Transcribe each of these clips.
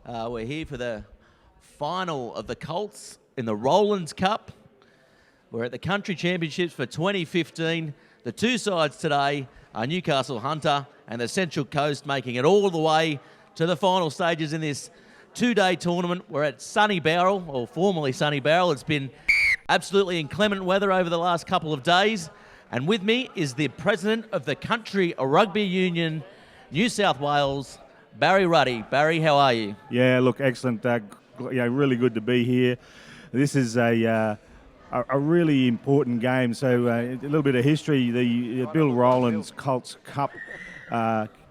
We're here for the final of the Colts in the Rowland Cup. We're at the Country Championships for 2015. The two sides today are Newcastle Hunter and the Central Coast, making it all the way to the final stages in this two-day tournament. We're at Sunny Bowral, or formerly Sunny Bowral. It's been absolutely inclement weather over the last couple of days. And with me is the president of the Country Rugby Union, New South Wales, Barry Ruddy. Barry, how are you? Yeah, look, excellent. Really good to be here. This is a really important game. So a little bit of history. The Bill Rowland's Colts Cup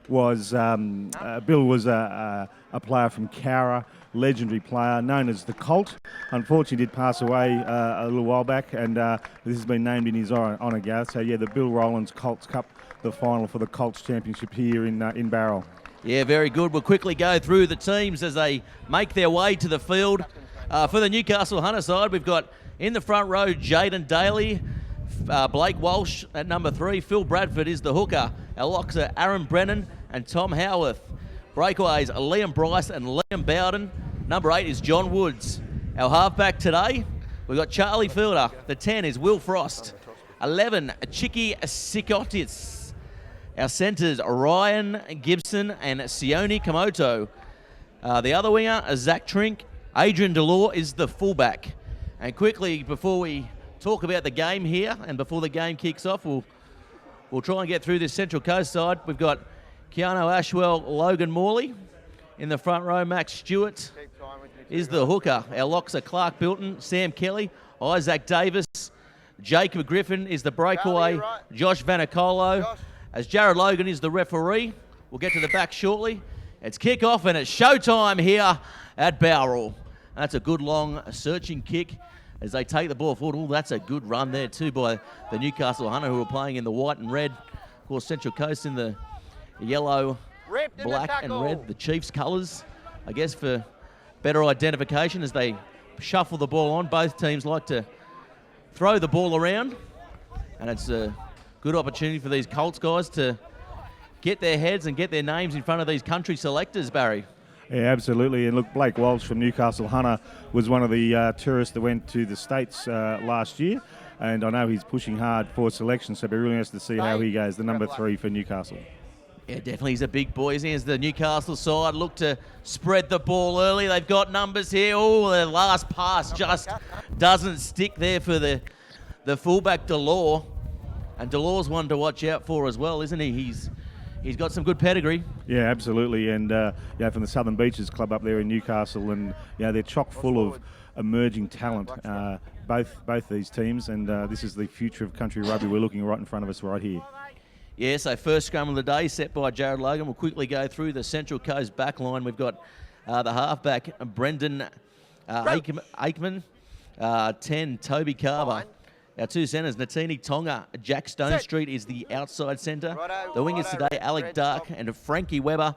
was Bill was a player from Cowra, legendary player known as the Colt. Unfortunately, did pass away a little while back, and this has been named in his honour, Gareth. So yeah, the Bill Rowland's Colts Cup, the final for the Colts Championship here in Bowral. Yeah, very good. We'll quickly go through the teams as they make their way to the field. For the Newcastle Hunter side, we've got in the front row Jaden Daly, Blake Walsh at number 3, Phil Bradford is the hooker, our locks are Aaron Brennan and Tom Howarth. Breakaways are Liam Bryce and Liam Bowden. Number 8 is John Woods. Our halfback today, we've got Charlie Fielder. The 10 is Will Frost. 11, Chicky Sikotis. Our centres are Ryan Gibson and Sione Komoto. The other winger is Zach Trink. Adrian Delore is the fullback. And quickly, before we talk about the game here and before the game kicks off, we'll try and get through this Central Coast side. We've got Keanu Ashwell, Logan Morley. In the front row, Max Stewart is the hooker. Our locks are Clark Bilton, Sam Kelly, Isaac Davis. Jacob Griffin is the breakaway. Josh Vanicolo. As Jared Logan is the referee. We'll get to the back shortly. It's kick-off and it's showtime here at Bowral. That's a good long searching kick as they take the ball forward. Oh, that's a good run there too by the Newcastle Hunter, who are playing in the white and red. Of course, Central Coast in the yellow, black and red, the Chiefs colours, I guess, for better identification as they shuffle the ball on. Both teams like to throw the ball around, and it's a good opportunity for these Colts guys to get their heads and get their names in front of these country selectors, Barry. Yeah, absolutely. And look, Blake Walsh from Newcastle Hunter was one of the tourists that went to the States last year, and I know he's pushing hard for selection, so it'll be really nice to see how he goes, the number 3 for Newcastle. Yeah, definitely. He's a big boy. As the Newcastle side look to spread the ball early. They've got numbers here. Oh, the last pass just doesn't stick there for the fullback Delore. And Delore's one to watch out for as well, isn't he? He's got some good pedigree. Yeah, absolutely. And from the Southern Beaches Club up there in Newcastle, and they're chock full of emerging talent, both these teams. And this is the future of country rugby. We're looking right in front of us right here. Yeah, so first scrum of the day set by Jared Logan. We'll quickly go through the Central Coast back line. We've got the halfback, Brendan Aikman, 10, Toby Carver. Our two centres, Natini Tonga, Jack Stonestreet is the outside centre. The wingers today, Alec Dark and Frankie Webber.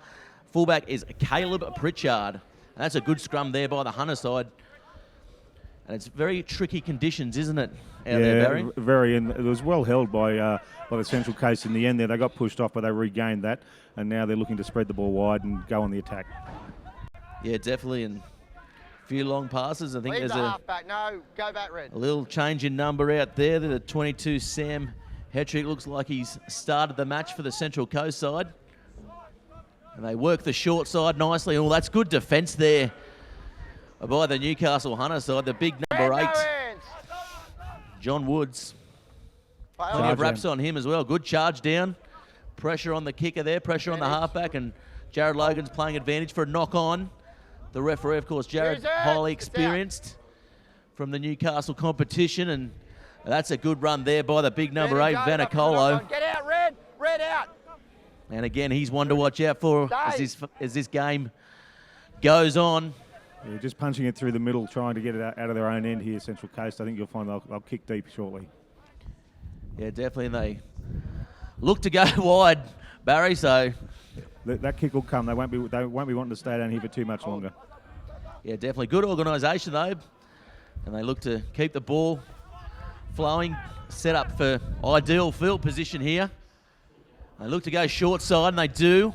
Fullback is Caleb Pritchard. And that's a good scrum there by the Hunter side. And it's very tricky conditions, isn't it, out there, Barry? Very. And it was well held by the Central Coast in the end there. They got pushed off, but they regained that. And now they're looking to spread the ball wide and go on the attack. Yeah, definitely. And a few long passes. I think there's a little change in number out there. The 22, Sam Hetrick, looks like he's started the match for the Central Coast side. And they work the short side nicely. Oh, that's good defence there by the Newcastle Hunter side. The big number 8, John Woods. Plenty of wraps on him as well. Good charge down. Pressure on the kicker there. Pressure on the halfback. And Jared Logan's playing advantage for a knock on. The referee, of course, Jared, highly experienced from the Newcastle competition, and that's a good run there by the big number 8, Vanicolo. Get out, Red out. And again, he's one to watch out for as this game goes on. Yeah, just punching it through the middle, trying to get it out of their own end here, Central Coast. I think you'll find they'll kick deep shortly. Yeah, definitely. And they look to go wide, Barry, so that kick will come. They won't be wanting to stay down here for too much longer. Yeah, definitely. Good organisation, though. And they look to keep the ball flowing, set up for ideal field position here. They look to go short side, and they do.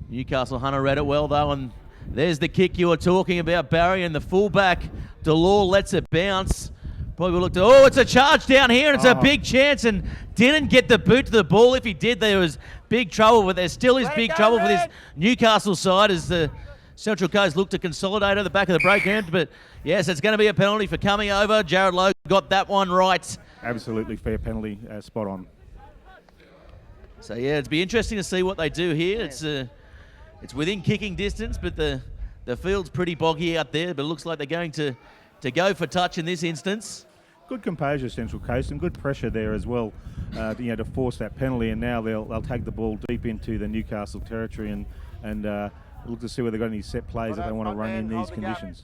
Newcastle Hunter read it well, though, and There's the kick you were talking about, Barry, and the fullback, Delore, lets it bounce. Probably looked at, it's a charge down here, and it's a big chance, and didn't get the boot to the ball. If he did, there was big trouble, but there still is big trouble for this Newcastle side as the Central Coast look to consolidate at the back of the break end. But yes, it's going to be a penalty for coming over. Jared Logan got that one right. Absolutely fair penalty, spot on. So yeah, it'd be interesting to see what they do here. It's within kicking distance, but the field's pretty boggy out there. But it looks like they're going to go for touch in this instance. Good composure, Central Coast, and good pressure there as well, to force that penalty. And now they'll take the ball deep into the Newcastle territory and look to see whether they've got any set plays that they want to run in these conditions.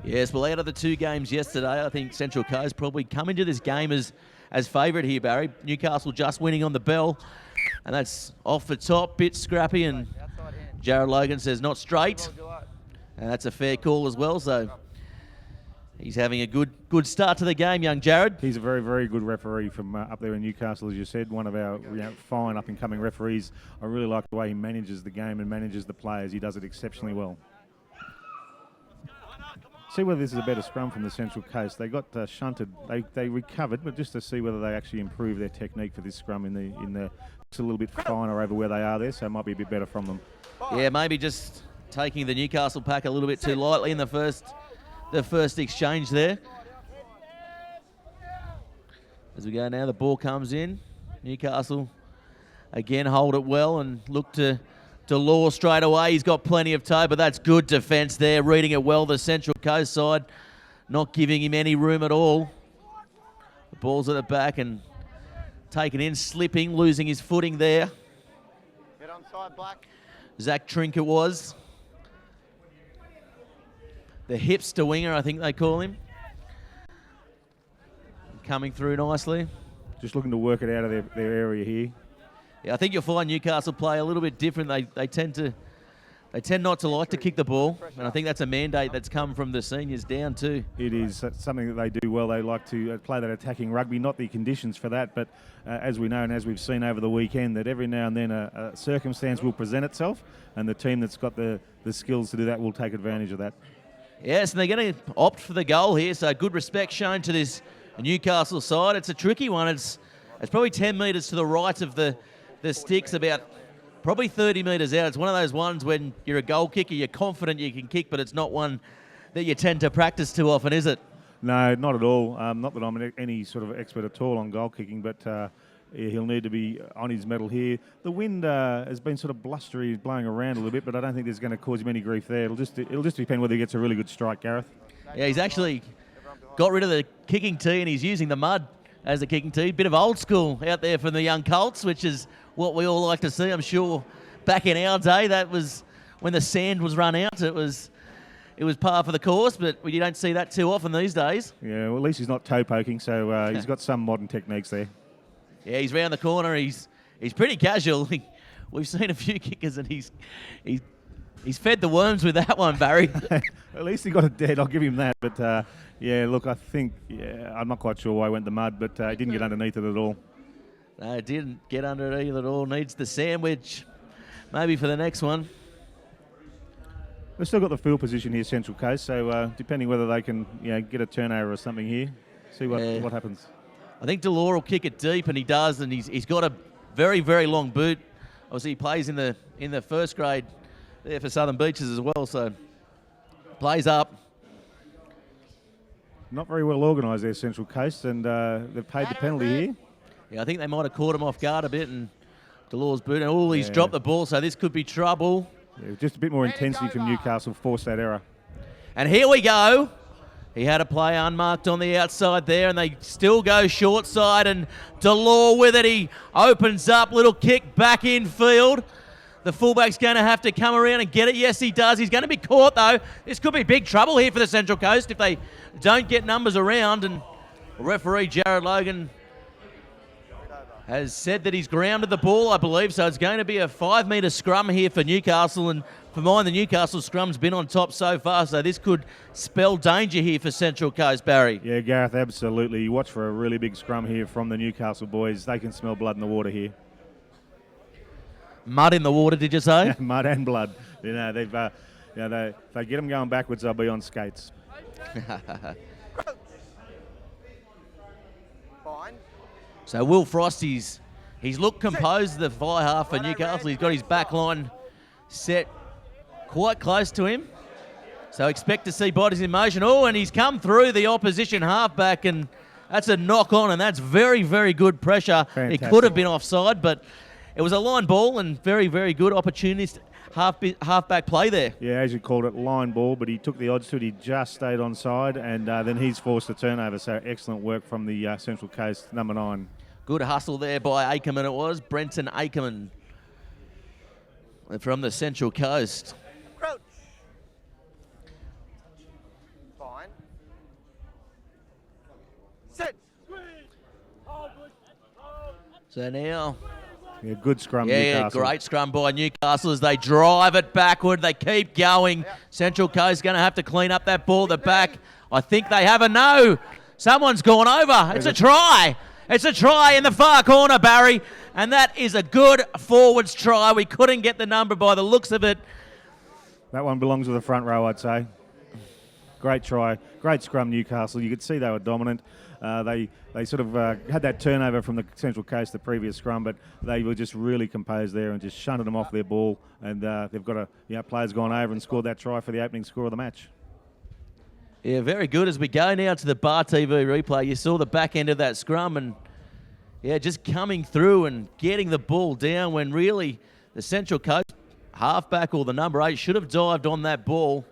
Yes, well, out of the 2 games yesterday, I think Central Coast probably come into this game as favourite here, Barry. Newcastle just winning on the bell, and that's off the top, bit scrappy, and Jared Logan says not straight, and that's a fair call as well. So he's having a good start to the game, young Jared. He's a very, very good referee from up there in Newcastle, as you said, one of our fine up-and-coming referees. I really like the way he manages the game and manages the players. He does it exceptionally well. See whether this is a better scrum from the Central Coast. They got shunted. They recovered, but just to see whether they actually improve their technique for this scrum in the it's a little bit finer over where they are there, so it might be a bit better from them. Yeah, maybe just taking the Newcastle pack a little bit too lightly in the first exchange there. As we go now, the ball comes in. Newcastle again hold it well and look to Delore straight away. He's got plenty of toe, but that's good defence there. Reading it well, the Central Coast side, not giving him any room at all. The ball's at the back and taken in, slipping, losing his footing there. Get on side, Black. Zach Trinket was. The hipster winger, I think they call him. Coming through nicely. Just looking to work it out of their area here. Yeah, I think you'll find Newcastle play a little bit different. They tend not to like to kick the ball, and I think that's a mandate that's come from the seniors down too. It is something that they do well. They like to play that attacking rugby, not the conditions for that, but as we know and as we've seen over the weekend, that every now and then a circumstance will present itself, and the team that's got the skills to do that will take advantage of that. Yes, and they're going to opt for the goal here, so good respect shown to this Newcastle side. It's a tricky one. It's probably 10 metres to the right of the sticks, about probably 30 metres out. It's one of those ones when you're a goal kicker, you're confident you can kick, but it's not one that you tend to practice too often, is it? No, not at all. Not that I'm any sort of expert at all on goal kicking, but he'll need to be on his mettle here. The wind has been sort of blustery, blowing around a little bit, but I don't think there's going to cause him any grief there. It'll just depend whether he gets a really good strike, Gareth. Yeah, he's actually got rid of the kicking tee and he's using the mud as the kicking tee. Bit of old school out there from the young Colts, which is what we all like to see. I'm sure back in our day, that was when the sand was run out. It was par for the course, but you don't see that too often these days. Yeah, well, at least he's not toe poking, so he's got some modern techniques there. Yeah, he's round the corner. He's pretty casual. We've seen a few kickers, and he's fed the worms with that one, Barry. At least he got it dead. I'll give him that. But yeah, look, I think I'm not quite sure why he went the mud, but he didn't get underneath it at all. No, it didn't get under it either at all. Needs the sandwich, maybe for the next one. We've still got the field position here, Central Coast, so depending whether they can get a turnover or something here, see what happens. I think Delore will kick it deep, and he does, and he's got a very, very long boot. Obviously, he plays in the first grade there for Southern Beaches as well, so plays up. Not very well organised there, Central Coast, and they've paid the penalty here. Yeah, I think they might have caught him off guard a bit, and Delore's boot, and he's dropped the ball, so this could be trouble. Yeah, just a bit more intensity from Newcastle forced that error. And here we go. He had a play unmarked on the outside there, and they still go short side, and Delore with it. He opens up, little kick back in field. The fullback's going to have to come around and get it. Yes, he does. He's going to be caught, though. This could be big trouble here for the Central Coast if they don't get numbers around. And referee Jared Logan has said that he's grounded the ball, I believe, so it's going to be a 5-metre scrum here for Newcastle, and for mine, the Newcastle scrum's been on top so far, so this could spell danger here for Central Coast, Barry. Yeah, Gareth, absolutely. You watch for a really big scrum here from the Newcastle boys. They can smell blood in the water here. Mud in the water, did you say? Mud and blood. They've Yeah, they get them going backwards, they'll be on skates. Fine. So Will Frost, he's looked composed, the fly half for Newcastle. He's got his back line set quite close to him. So expect to see bodies in motion. Oh, and he's come through the opposition halfback, and that's a knock on, and that's very, very good pressure. Fantastic. It could have been offside, but it was a line ball and very, very good opportunist halfback play there. Yeah, as you called it, line ball, but he took the odds to it. He just stayed onside, and then he's forced a turnover. So excellent work from the Central Coast, number 9. Good hustle there by Ackerman it was. Brenton Ackerman from the Central Coast. Crouch. Fine. Sit. So now... Yeah, good scrum, Yeah, Newcastle. great scrum by Newcastle as they drive it backward. They keep going. Central Coast going to have to clean up that ball at the back. I think they have a no. Someone's gone over. It's a try. It's a try in the far corner, Barry. And that is a good forwards try. We couldn't get the number by the looks of it. That one belongs to the front row, I'd say. Great try. Great scrum, Newcastle. You could see they were dominant. They sort of had that turnover from the Central Coast, the previous scrum, but they were just really composed there and just shunted them off their ball. And they've got players gone over and scored that try for the opening score of the match. Yeah, very good. As we go now to the Bar TV replay, you saw the back end of that scrum and, yeah, just coming through and getting the ball down when really the Central Coast halfback or the number 8 should have dived on that ball.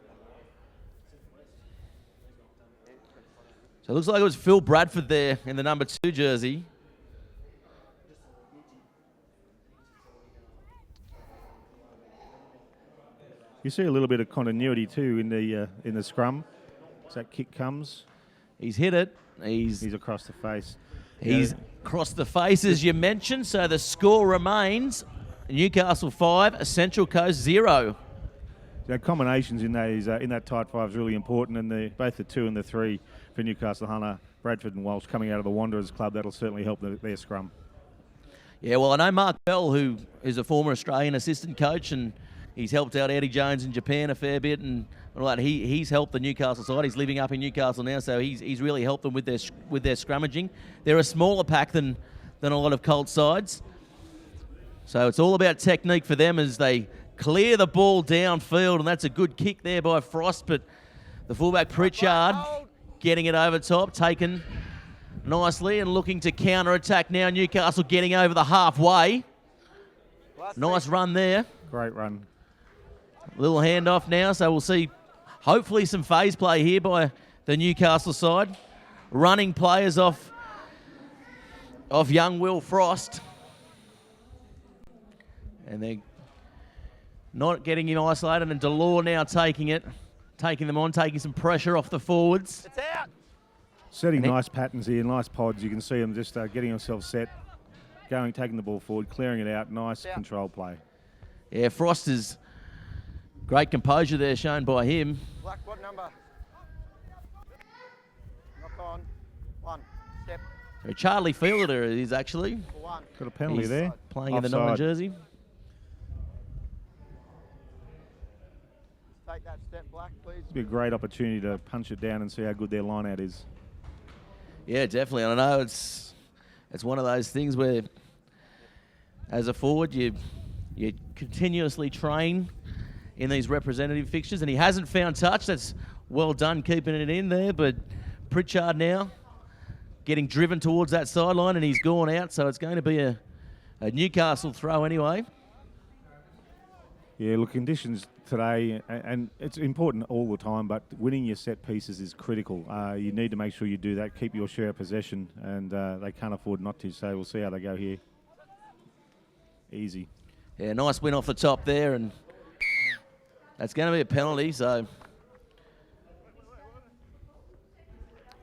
So it looks like it was Phil Bradford there in the number 2 jersey. You see a little bit of continuity too in the scrum. As that kick comes, He's hit it. He's across the face. He's crossed the face, as you mentioned. So the score remains Newcastle 5, Central Coast 0. Combinations in that tight 5 is really important, and both the 2 and the 3 for Newcastle Hunter, Bradford and Walsh coming out of the Wanderers Club, that'll certainly help their scrum. Yeah, well, I know Mark Bell, who is a former Australian assistant coach, and he's helped out Eddie Jones in Japan a fair bit, and all that. He's helped the Newcastle side. He's living up in Newcastle now, so he's really helped them with their scrummaging. They're a smaller pack than a lot of Colts sides, so it's all about technique for them as they clear the ball downfield, and that's a good kick there by Frost, but the fullback Pritchard getting it over top, taken nicely and looking to counter-attack now. Newcastle getting over the halfway. Nice run there. Great run. Little handoff now, so we'll see hopefully some phase play here by the Newcastle side. Running players off young Will Frost. And they're not getting him isolated, and Delore now taking them on, taking some pressure off the forwards. It's out. Setting nice patterns here, nice pods. You can see them just getting themselves set, taking the ball forward, clearing it out. Nice control play. Yeah, Frost is great composure there shown by him. Black, what number? Knock on. 1. Step. So Charlie Fielder it is actually. 1. Got a penalty He's there. Playing in the 9 jersey. Take that step, Black, please. It'd be a great opportunity to punch it down and see how good their line out is. Yeah, definitely. I know it's one of those things where, as a forward, you continuously train in these representative fixtures, and he hasn't found touch. That's well done keeping it in there, but Pritchard now getting driven towards that sideline, and he's gone out, so it's going to be a Newcastle throw anyway. Yeah, look, conditions today, and it's important all the time, but winning your set pieces is critical. You need to make sure you do that, keep your share of possession, and they can't afford not to, so we'll see how they go here. Easy. Yeah, nice win off the top there, and that's going to be a penalty, so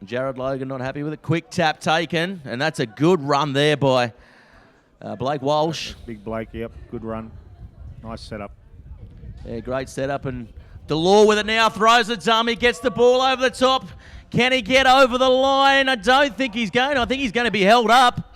Jared Logan not happy with it. Quick tap taken, and that's a good run there by Blake Walsh. Big Blake, yep, good run. Nice setup. Yeah, great setup, and Delore with it now, throws a dummy, gets the ball over the top. Can he get over the line? I don't think he's going. I think he's going to be held up.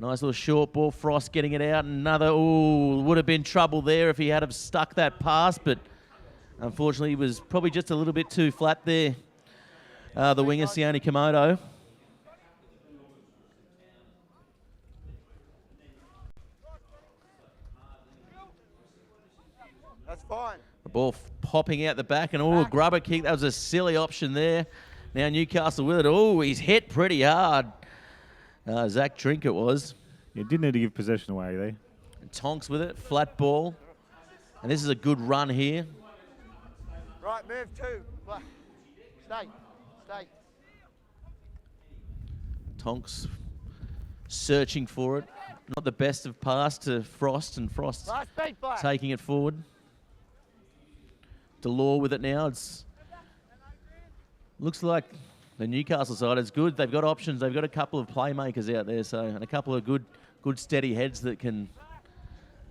Nice little short ball. Frost getting it out. Another, would have been trouble there if he had have stuck that pass, but unfortunately he was probably just a little bit too flat there. The winger, Sione Komodo. That's fine. The ball popping out the back, and a grubber kick. That was a silly option there. Now Newcastle with it. He's hit pretty hard. Zach Trinket was. You didn't need to give possession away there. And Tonks with it, flat ball. And this is a good run here. Right, move two. Stay. Tonks searching for it. Not the best of pass to Frost, and Frost Last beat, Black. taking it forward. Delore with it now. It's looks like the Newcastle side is good. They've got options. They've got a couple of playmakers out there, and a couple of good steady heads that can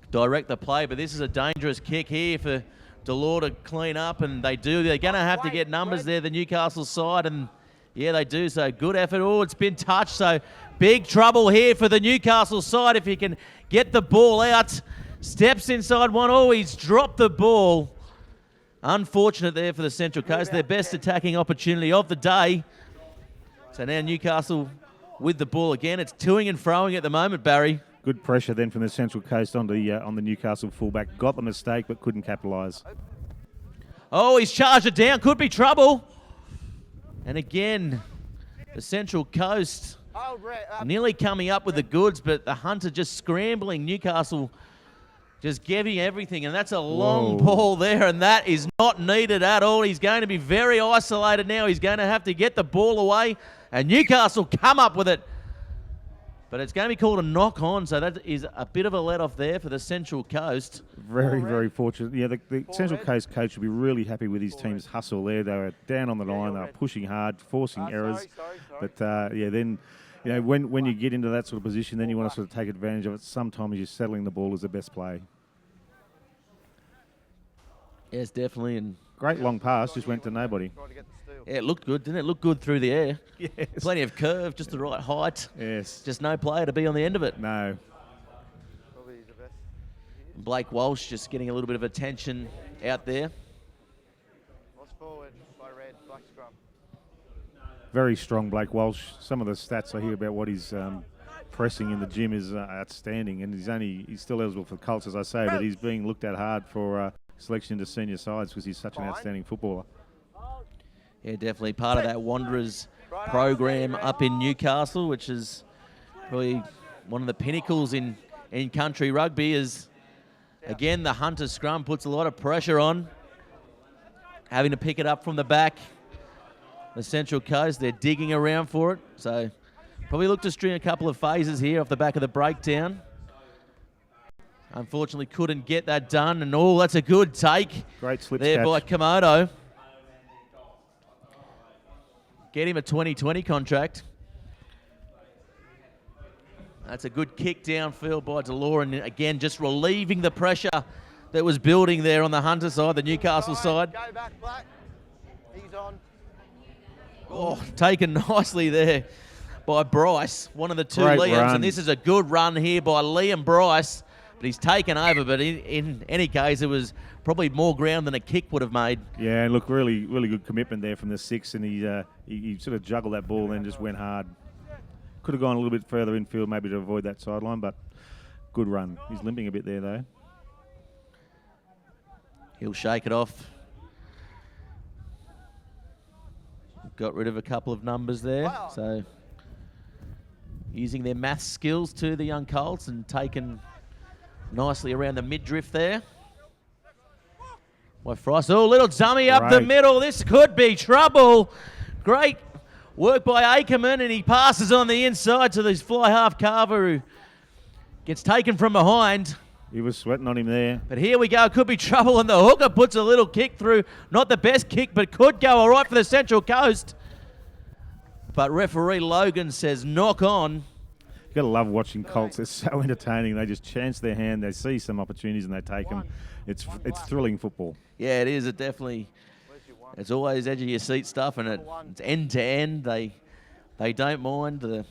direct the play. But this is a dangerous kick here for Delore to clean up, and they do. They're going to have to get numbers there, the Newcastle side, and yeah, they do. So good effort. It's been touched. So big trouble here for the Newcastle side if he can get the ball out. Steps inside one. He's dropped the ball. Unfortunate there for the Central Coast. Their best attacking opportunity of the day. So now Newcastle with the ball again. It's toing and froing at the moment, Barry. Good pressure then from the Central Coast on the Newcastle fullback. Got the mistake but couldn't capitalise. He's charged it down. Could be trouble. And again, the Central Coast nearly coming up with the goods, but the Hunter just scrambling. Newcastle just giving everything, and that's a long ball there, and that is not needed at all. He's going to be very isolated now. He's going to have to get the ball away, and Newcastle come up with it. But it's going to be called a knock-on, so that is a bit of a let-off there for the Central Coast. Very, very fortunate. Yeah, the Central Coast coach will be really happy with his team's hustle there. They were down on the line. They were pushing hard, forcing errors. Sorry. But, then, when you get into that sort of position, then you want to sort of take advantage of it. Sometimes you're settling the ball is the best play. Yes, definitely. And great long pass, just went to nobody. yeah, it looked good, didn't it? It looked good through the air. Yes. Plenty of curve, just the right height. Yes. Just no player to be on the end of it. No. Probably the best. Blake Walsh just getting a little bit of attention out there. Lost forward by Red, black scrum. Very strong, Blake Walsh. Some of the stats I hear about what he's pressing in the gym is outstanding, and he's still eligible for the Colts, as I say, but he's being looked at hard for selection into senior sides because he's such an outstanding footballer. Yeah, definitely part of that Wanderers program up in Newcastle, which is probably one of the pinnacles in country rugby. Is again, the Hunter scrum puts a lot of pressure on, having to pick it up from the back. The Central Coast, they're digging around for it, so probably look to string a couple of phases here off the back of the breakdown. Unfortunately, couldn't get that done, and that's a good take. Great slip there catch by Komodo. Get him a 2020 contract. That's a good kick downfield by Delore, and again, just relieving the pressure that was building there on the Hunter side, the Newcastle side. Go back, Black. He's on. Taken nicely there by Bryce, one of the two Great Liams, run. and this is a good run here by Liam Bryce, but he's taken over, but in any case, it was probably more ground than a kick would have made. Yeah, and look, really, really good commitment there from the six, and he sort of juggled that ball and just went hard. Could have gone a little bit further infield maybe to avoid that sideline, but good run. He's limping a bit there, though. He'll shake it off. Got rid of a couple of numbers there, so using their math skills to the young Colts and taken nicely around the mid-drift there. By Frost. Little dummy up the middle. This could be trouble. Great work by Ackerman, and he passes on the inside to this fly half carver who gets taken from behind. He was sweating on him there. But here we go. Could be trouble, and the hooker puts a little kick through. Not the best kick, but could go all right for the Central Coast. But referee Logan says knock on. You've got to love watching Colts. They're so entertaining. They just chance their hand. They see some opportunities and they take them. It's thrilling football. Yeah, it is. It definitely. It's always edge of your seat stuff, and it's end to end. They don't mind.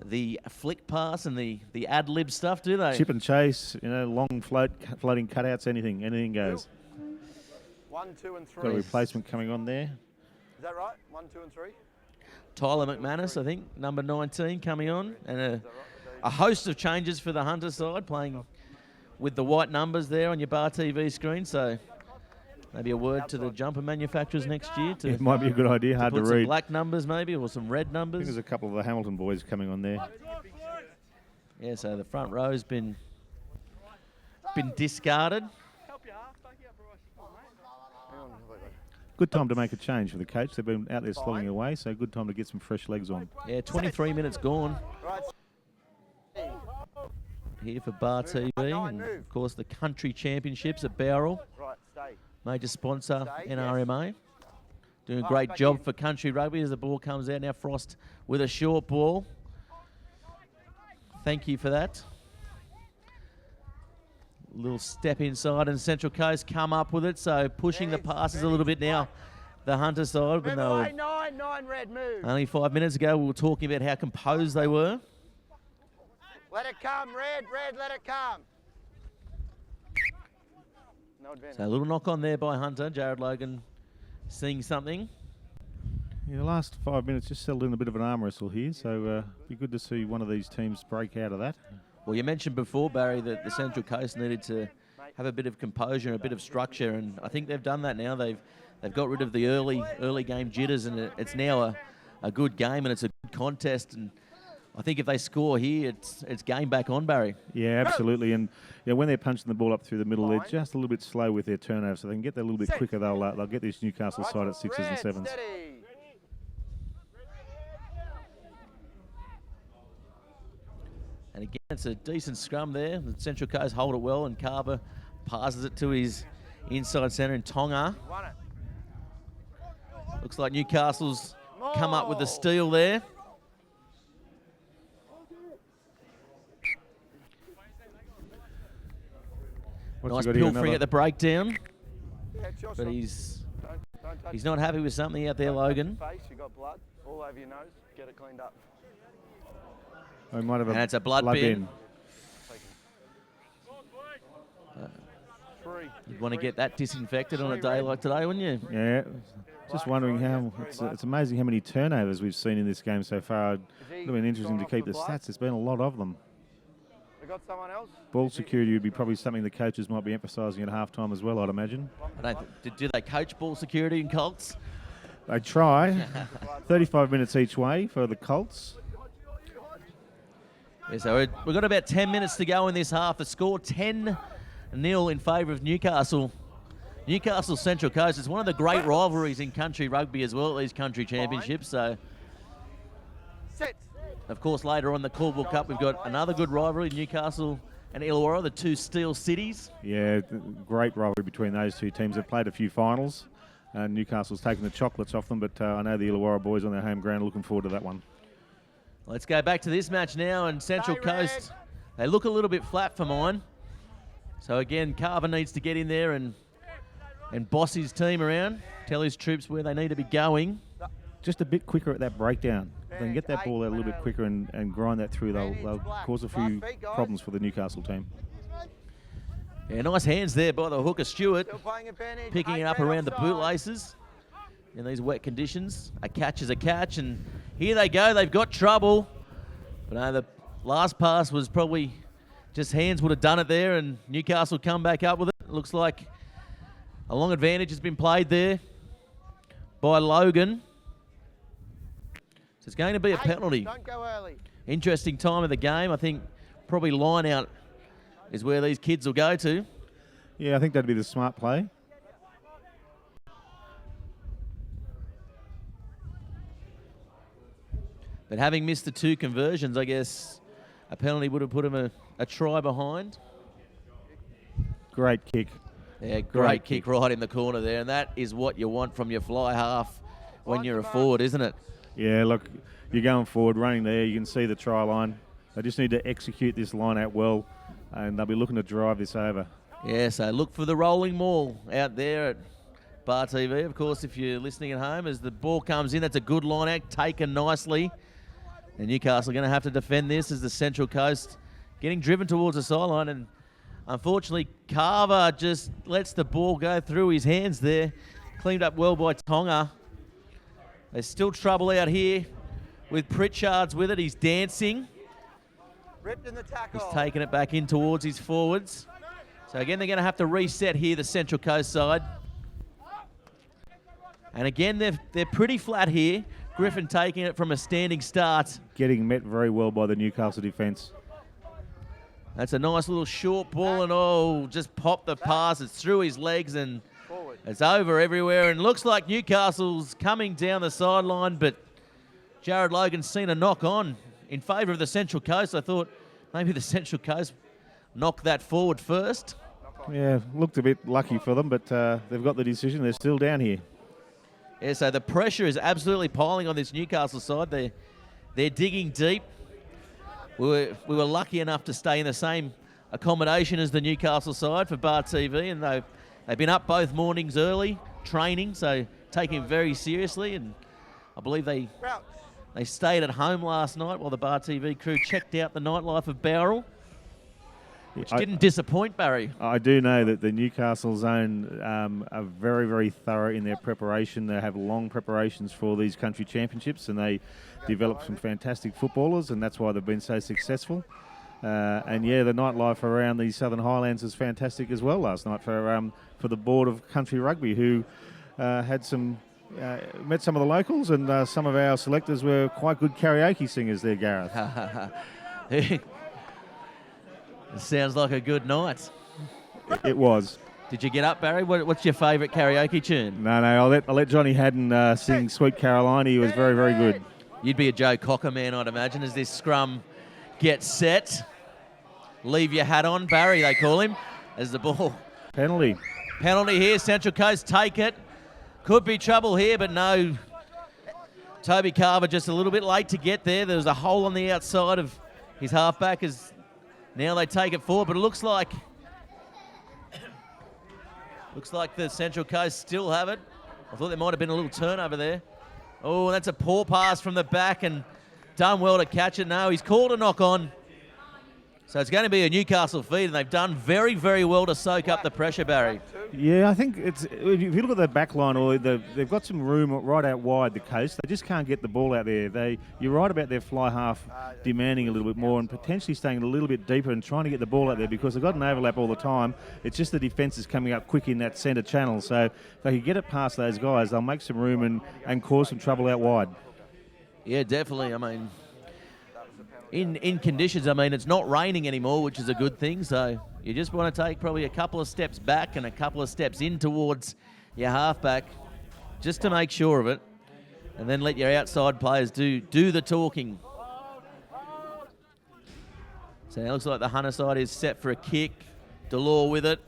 the flick pass and the ad-lib stuff, do they? Chip and chase, long floating cutouts, anything goes. 1, 2, and 3. Got a replacement coming on there. Is that right? 1, 2, and 3. Tyler McManus, I think, number 19 coming on. And a host of changes for the Hunter side, playing with the white numbers there on your bar TV screen. So maybe a word to the jumper manufacturers next year. It might be a good idea, hard to put some read. black numbers maybe, or some red I think numbers. there's a couple of the Hamilton boys coming on there. Yeah, so the front row's been discarded. Good time to make a change for the coach. They've been out there slogging away, so good time to get some fresh legs on. Yeah, 23 minutes gone Right. here for Bar TV. And of course, the Country Championships at Bowral. Right, stay. Major sponsor, Stay, NRMA. Doing a great job for Country Rugby as the ball comes out. Now Frost with a short ball. Thank you for that. Little step inside, and Central Coast come up with it, so pushing the passes a little bit now, the Hunter side. But Move away, they 9, red, move. only 5 minutes ago, we were talking about how composed they were. Let it come, red, let it come. No advantage. So a little knock on there by Hunter. Jared Logan seeing something. Yeah, the last 5 minutes just settled in a bit of an arm wrestle here, so be good to see one of these teams break out of that. Well, you mentioned before, Barry, that the Central Coast needed to have a bit of composure and a bit of structure, and I think they've done that now. They've got rid of the early game jitters, and it's now a good game, and it's a good contest. And I think if they score here, it's game back on, Barry. Yeah, absolutely. And when they're punching the ball up through the middle, they're just a little bit slow with their turnover, so they can get that a little bit quicker. They'll get this Newcastle side at 6s and 7s. Steady. And again, it's a decent scrum there. The Central Coast hold it well, and Carver passes it to his inside centre in Tonga. Won it. Looks like Newcastle's come up with the steal there. Nice pilfering at the breakdown, Yeah, it's your but shot. he's Don't touch not happy with something out there, Don't touch Logan. your face. You got blood all over your nose. Get it cleaned up. They might have And it's a blood bin. Three. You'd want to get that disinfected on a day like today, wouldn't you? Yeah, just wondering how it's amazing how many turnovers we've seen in this game so far. It would have been interesting to keep the stats. There's been a lot of them. We got someone else? Ball security would be probably something the coaches might be emphasising at halftime as well, I'd imagine. Do they coach ball security in Colts? They try. 35 minutes each way for the Colts. Yeah, so we've got about 10 minutes to go in this half. The score 10-0 in favour of Newcastle. Newcastle Central Coast is one of the great rivalries in country rugby as well, these country championships. So, Sit. of course, later on the Caldwell Cup, we've got another good rivalry, Newcastle and Illawarra, the two steel cities. Yeah, great rivalry between those two teams. They've played a few finals, and Newcastle's taken the chocolates off them, but I know the Illawarra boys on their home ground are looking forward to that one. Let's go back to this match now, and Central Coast, they look a little bit flat for mine. So again, Carver needs to get in there and boss his team around, tell his troops where they need to be going. Just a bit quicker at that breakdown. If they can get that ball out a little bit quicker and grind that through, they'll cause a few problems for the Newcastle team. Yeah, nice hands there by the hooker Stewart, Still playing advantage. picking it 8 up red around the offside. bootlaces in these wet conditions. A catch is a catch, and here they go. They've got trouble. But no, the last pass was probably just hands would have done it there, and Newcastle come back up with it. It looks like a long advantage has been played there by Logan. So it's going to be a penalty. Don't go early. Interesting time of the game. I think probably line out is where these kids will go to. Yeah, I think that'd be the smart play. But having missed the two conversions, I guess a penalty would have put him a try behind. Great kick. Yeah, great kick right in the corner there. And that is what you want from your fly half when you're a forward, isn't it? Yeah, look, you're going forward, running there. You can see the try line. They just need to execute this line out well, and they'll be looking to drive this over. Yeah, so look for the rolling maul out there at Bar TV. Of course, if you're listening at home, as the ball comes in, that's a good line out, taken nicely. And Newcastle are going to have to defend this as the Central Coast getting driven towards the sideline. And unfortunately, Carver just lets the ball go through his hands there. Cleaned up well by Tonga. There's still trouble out here with Pritchard's with it. He's dancing. Ripped in the tackle. He's taking it back in towards his forwards. So again, they're going to have to reset here, the Central Coast side. And again, they're pretty flat here. Griffin taking it from a standing start. Getting met very well by the Newcastle defence. That's a nice little short ball, and just popped the pass. It's through his legs, and it's over everywhere. And looks like Newcastle's coming down the sideline, but Jared Logan's seen a knock on in favour of the Central Coast. I thought maybe the Central Coast knocked that forward first. Yeah, looked a bit lucky for them, but they've got the decision. They're still down here. Yeah, so the pressure is absolutely piling on this Newcastle side. They're digging deep. We were lucky enough to stay in the same accommodation as the Newcastle side for Bar TV, and they've been up both mornings early, training, so taking it very seriously. And I believe they stayed at home last night while the Bar TV crew checked out the nightlife of Bowral, which didn't disappoint, Barry. I do know that the Newcastle zone are very, very thorough in their preparation. They have long preparations for these country championships, and they develop some fantastic footballers, and that's why they've been so successful. And yeah, the nightlife around the Southern Highlands is fantastic as well last night for the board of country rugby, who had some met some of the locals, and some of our selectors were quite good karaoke singers there, Gareth. It sounds like a good night. It was. Did you get up, Barry? What's your favourite karaoke tune? No, I'll let Johnny Haddon sing Sweet Caroline. He was very, very good. You'd be a Joe Cocker man, I'd imagine, as this scrum gets set. Leave your hat on, Barry, they call him, as the ball. Penalty here, Central Coast take it. Could be trouble here, but no. Toby Carver just a little bit late to get there. There was a hole on the outside of his halfback as now they take it forward, but it looks like the Central Coast still have it. I thought there might have been a little turnover there. Oh, that's a poor pass from the back, and done well to catch it. No, he's called a knock on. So it's going to be a Newcastle feed, and they've done very, very well to soak up the pressure, Barry. Yeah, I think if you look at the back line, or they've got some room right out wide the coast. They just can't get the ball out there. You're right about their fly half demanding a little bit more and potentially staying a little bit deeper and trying to get the ball out there, because they've got an overlap all the time. It's just the defence is coming up quick in that centre channel. So if they can get it past those guys, they'll make some room and cause some trouble out wide. Yeah, definitely. I mean, in conditions, it's not raining anymore, which is a good thing. So you just want to take probably a couple of steps back and a couple of steps in towards your halfback just to make sure of it, and then let your outside players do the talking. So it looks like the Hunter side is set for a kick. Delore with it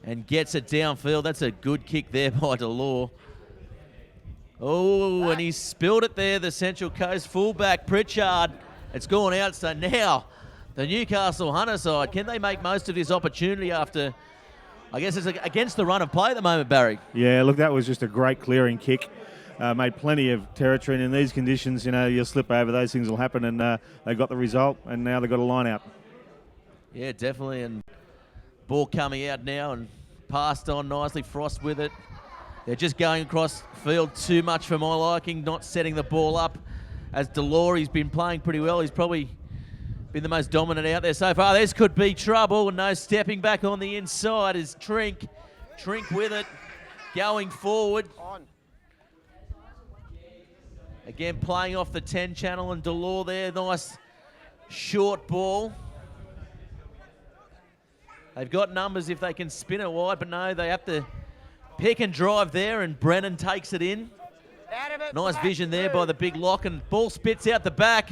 and gets it downfield. That's a good kick there by Delore. Oh, and he spilled it there, the Central Coast fullback, Pritchard. It's gone out, so now the Newcastle Hunter side, can they make most of this opportunity after, I guess it's against the run of play at the moment, Barry? Yeah, look, that was just a great clearing kick. Made plenty of territory, and in these conditions, you'll slip over, those things will happen, and they got the result, and now they've got a line out. Yeah, definitely, and ball coming out now and passed on nicely, Frost with it. They're just going across field too much for my liking, not setting the ball up. As Delore, he's been playing pretty well. He's probably been the most dominant out there so far. This could be trouble. No, stepping back on the inside is Trink. Trink with it, going forward. Again, playing off the 10 channel, and Delore there. Nice short ball. They've got numbers if they can spin it wide, but no, they have to pick and drive there, and Brennan takes it in. Nice vision there by the big lock, and ball spits out the back.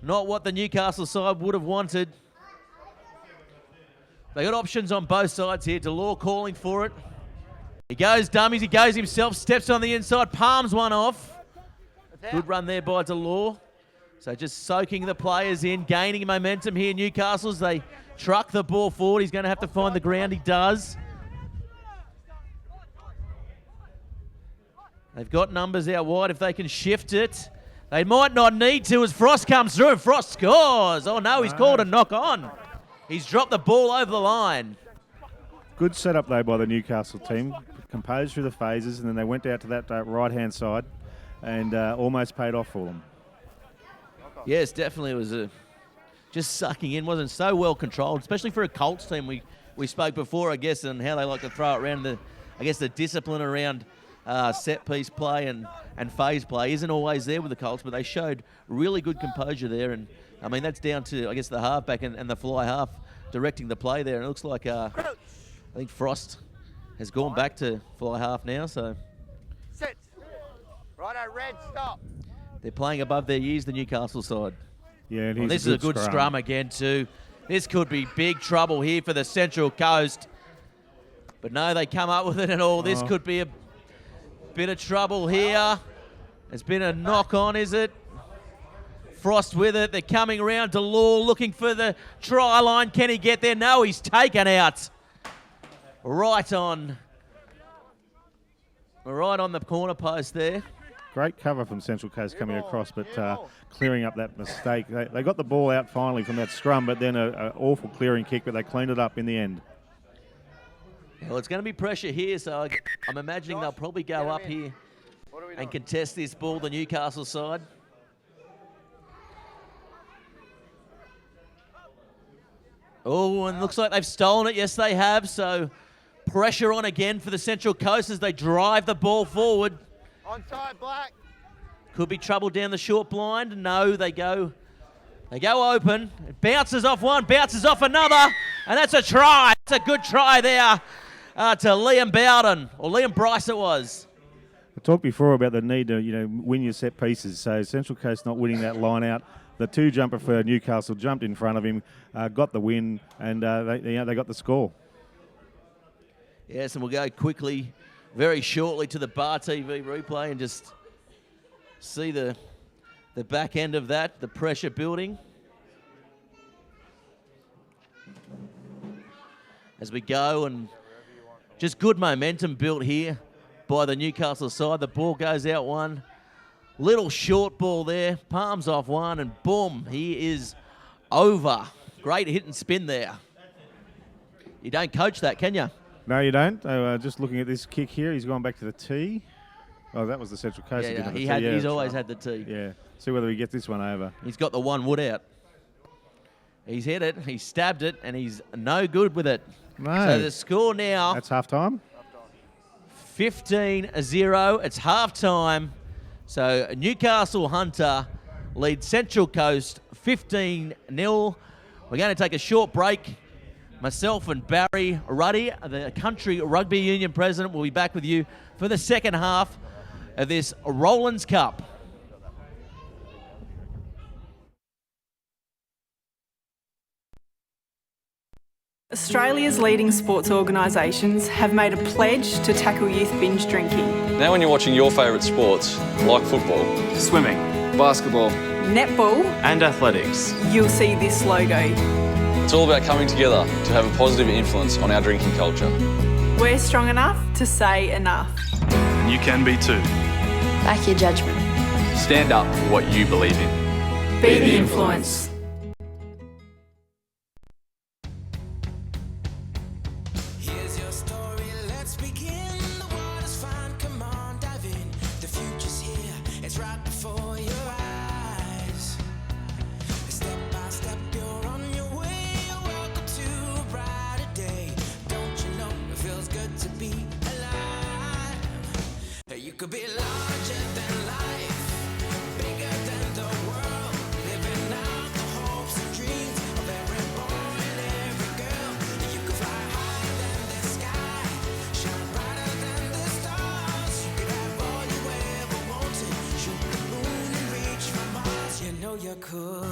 Not what the Newcastle side would have wanted. They got options on both sides here. Delore calling for it. He goes dummies, he goes himself, steps on the inside, palms one off. Good run there by Delore. So just soaking the players in, gaining momentum here, Newcastle, as they truck the ball forward. He's going to have to find the ground. He does. They've got numbers out wide. If they can shift it, They might not need to as Frost comes through and Frost scores. Oh, no, he's called a knock on. He's dropped the ball over the line. Good setup, though, by the Newcastle team. Composed through the phases, and then they went out to that right-hand side and almost paid off for them. Yes, definitely. It was just sucking in. Wasn't so well controlled, especially for a Colts team. We spoke before, I guess, and how they like to throw it around. The discipline around set-piece play and phase play isn't always there with the Colts, but they showed really good composure there. And, I mean, that's down to, I guess, the halfback and the fly half directing the play there. And it looks like, I think Frost has gone back to fly half now, so... Sit. Righto, red, stop. They're playing above their years, the Newcastle side. Yeah, and This is a good scrum again, too. This could be big trouble here for the Central Coast. But no, they come up with it and all. This could be a bit of trouble here. It's been a knock-on, is it? Frost with it. They're coming around to Law, looking for the try line. Can he get there? No, he's taken out. Right on the corner post there. Great cover from Central Coast coming across, but clearing up that mistake. They got the ball out finally from that scrum, but then an awful clearing kick, but they cleaned it up in the end. Well, it's going to be pressure here, so I'm imagining they'll probably go up here and contest this ball, the Newcastle side. Oh, and looks like they've stolen it. Yes, they have, so pressure on again for the Central Coast as they drive the ball forward. Onside, Black. Could be trouble down the short blind. No, they go open. It bounces off one, bounces off another, and that's a try. It's a good try there to Liam Bowden, or Liam Bryce it was. I talked before about the need to, win your set pieces. So Central Coast not winning that line out. The two jumper for Newcastle jumped in front of him, got the win, and they got the score. Yes, and we'll go quickly, very shortly, to the Bar TV replay and just see the back end of that, the pressure building. As we go, and just good momentum built here by the Newcastle side. The ball goes out one. Little short ball there, palms off one, and boom, he is over. Great hit and spin there. You don't coach that, can you? No, you don't. Just looking at this kick here, he's gone back to the tee. Oh, that was the Central Coast. Yeah, again. he's always had the tee. Yeah. See whether he gets this one over. He's got the one wood out. He's hit it, he's stabbed it, and he's no good with it. No. So the score now, That's half time. 15-0. It's half time. So Newcastle Hunter lead Central Coast 15-0. We're going to take a short break. Myself and Barry Ruddy, the Country Rugby Union president, will be back with you for the second half of this Rowland's Cup. Australia's leading sports organisations have made a pledge to tackle youth binge drinking. Now when you're watching your favourite sports, like football, swimming, basketball, netball, and athletics, you'll see this logo. it's all about coming together to have a positive influence on our drinking culture. We're strong enough to say enough. and you can be too. Back your judgment. Stand up for what you believe in. Be the influence. Here's your story, let's begin. The water's fine, come on, dive in. The future's here, it's right before your eyes. Step by step, you're on your way. Welcome to a brighter day. Don't you know it feels good to be alive? You could be larger than life, bigger than the world, living out the hopes and dreams of every boy and every girl. You could fly higher than the sky, shine brighter than the stars. You could have all you ever wanted, shoot the moon and reach for Mars. You know you could.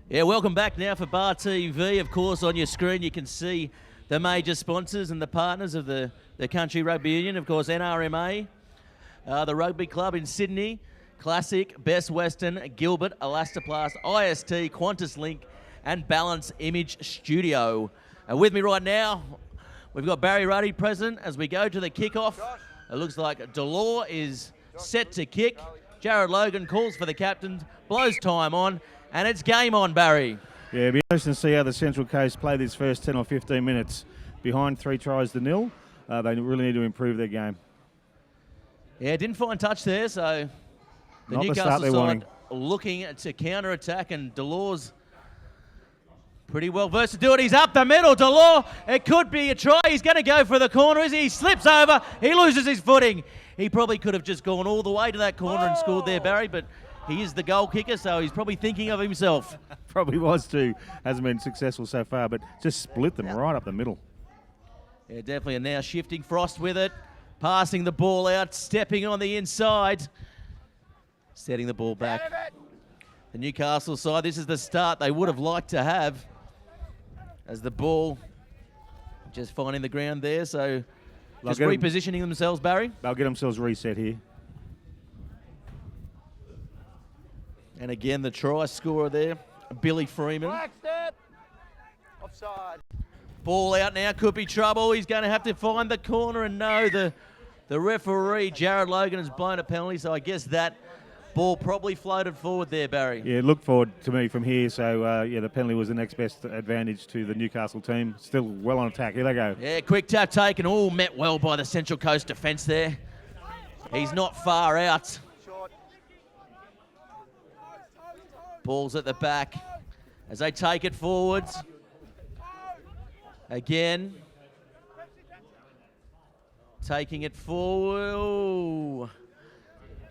Yeah, welcome back now for Bar TV. Of course, on your screen you can see the major sponsors and the partners of the Country Rugby Union. Of course, NRMA, the Rugby Club in Sydney, Classic, Best Western, Gilbert, Elastoplast, IST, Qantas Link, and Balance Image Studio. With me right now, we've got Barry Ruddy present as we go to the kickoff. It looks like Delore is set to kick. Jared Logan calls for the captain, blows time on, and it's game on, Barry. Yeah, it'll be interesting to see how the Central Coast play these first 10 or 15 minutes. Behind 3-0. They really need to improve their game. Yeah, didn't find touch there, so the Not the start Newcastle they're side wanting. looking to counter-attack, and Delore's pretty well versed to do it. He's up the middle. Delore, it could be a try. He's going to go for the corner. As he slips over, he loses his footing. He probably could have just gone all the way to that corner and scored there, Barry, but he is the goal kicker, so he's probably thinking of himself. Probably was too. Hasn't been successful so far, but just split them right up the middle. Yeah, definitely. And now shifting Frost with it, passing the ball out, stepping on the inside, setting the ball back. The Newcastle side, this is the start they would have liked to have, as the ball just finding the ground there. So just repositioning themselves, Barry. They'll get themselves reset here. And again, the try scorer there, Billy Freeman. Black step. Offside. Ball out now, could be trouble. He's going to have to find the corner, and no, the referee, Jared Logan, has blown a penalty, so I guess that ball probably floated forward there, Barry. Yeah, look forward to me from here. So, yeah, the penalty was the next best advantage to the Newcastle team. Still well on attack. Here they go. Yeah, quick tap taken. All met well by the Central Coast defence there. He's not far out. Short. Ball's at the back as they take it forwards. Again. Taking it forward. Ooh.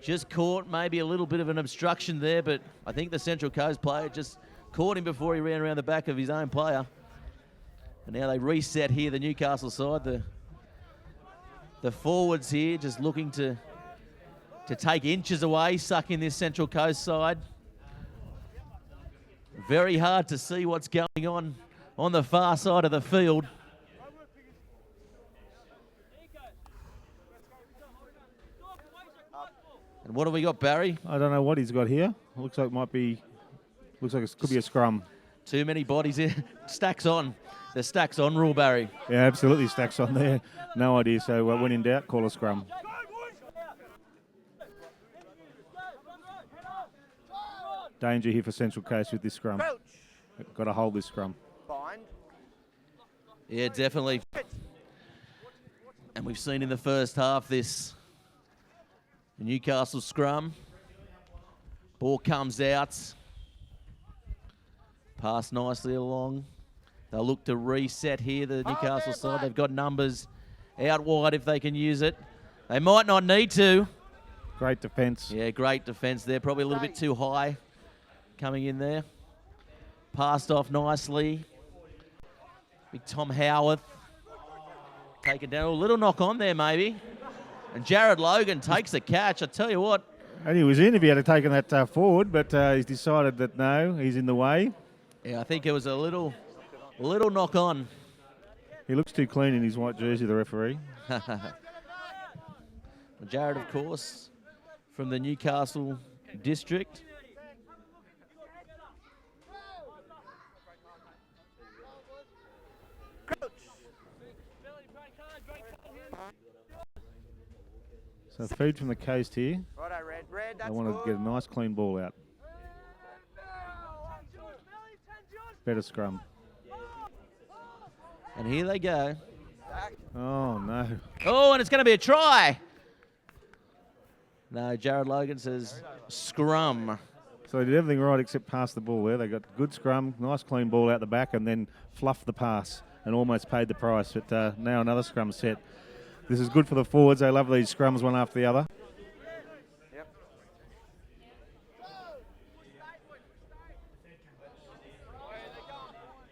Just caught maybe a little bit of an obstruction there, but I think the Central Coast player just caught him before he ran around the back of his own player. And now they reset here, the Newcastle side. The forwards here just looking to take inches away, sucking this Central Coast side. Very hard to see what's going on the far side of the field. And what have we got, Barry? I don't know what he's got here. Looks like it could be a scrum. Too many bodies here. Stacks on. The stacks on rule, Barry. Yeah, absolutely stacks on there. No idea. So when in doubt, call a scrum. Danger here for Central Coast with this scrum. Crouch. Got to hold this scrum. Bind. Yeah, definitely. And we've seen in the first half this Newcastle scrum. Ball comes out. Pass nicely along. They'll look to reset here, the Newcastle side. They've got numbers out wide if they can use it. They might not need to. Great defence. Yeah, great defence there. Probably a little bit too high coming in there. Passed off nicely. Big Tom Howarth. Taken down. A little knock on there maybe. And Jared Logan takes the catch. I tell you what. And he was in if he had taken that forward, but he's decided that no, he's in the way. Yeah, I think it was a little knock on. He looks too clean in his white jersey, the referee. Jared, of course, from the Newcastle district. So feed from the coast here. Righto, red. Red, that's They want to get a nice clean ball out. Better scrum. And here they go. Oh, no. Oh, and it's going to be a try. No, Jared Logan says scrum. So they did everything right except pass the ball there. They got good scrum, nice clean ball out the back, and then fluffed the pass and almost paid the price. But now another scrum set. This is good for the forwards. They love these scrums one after the other. Yep.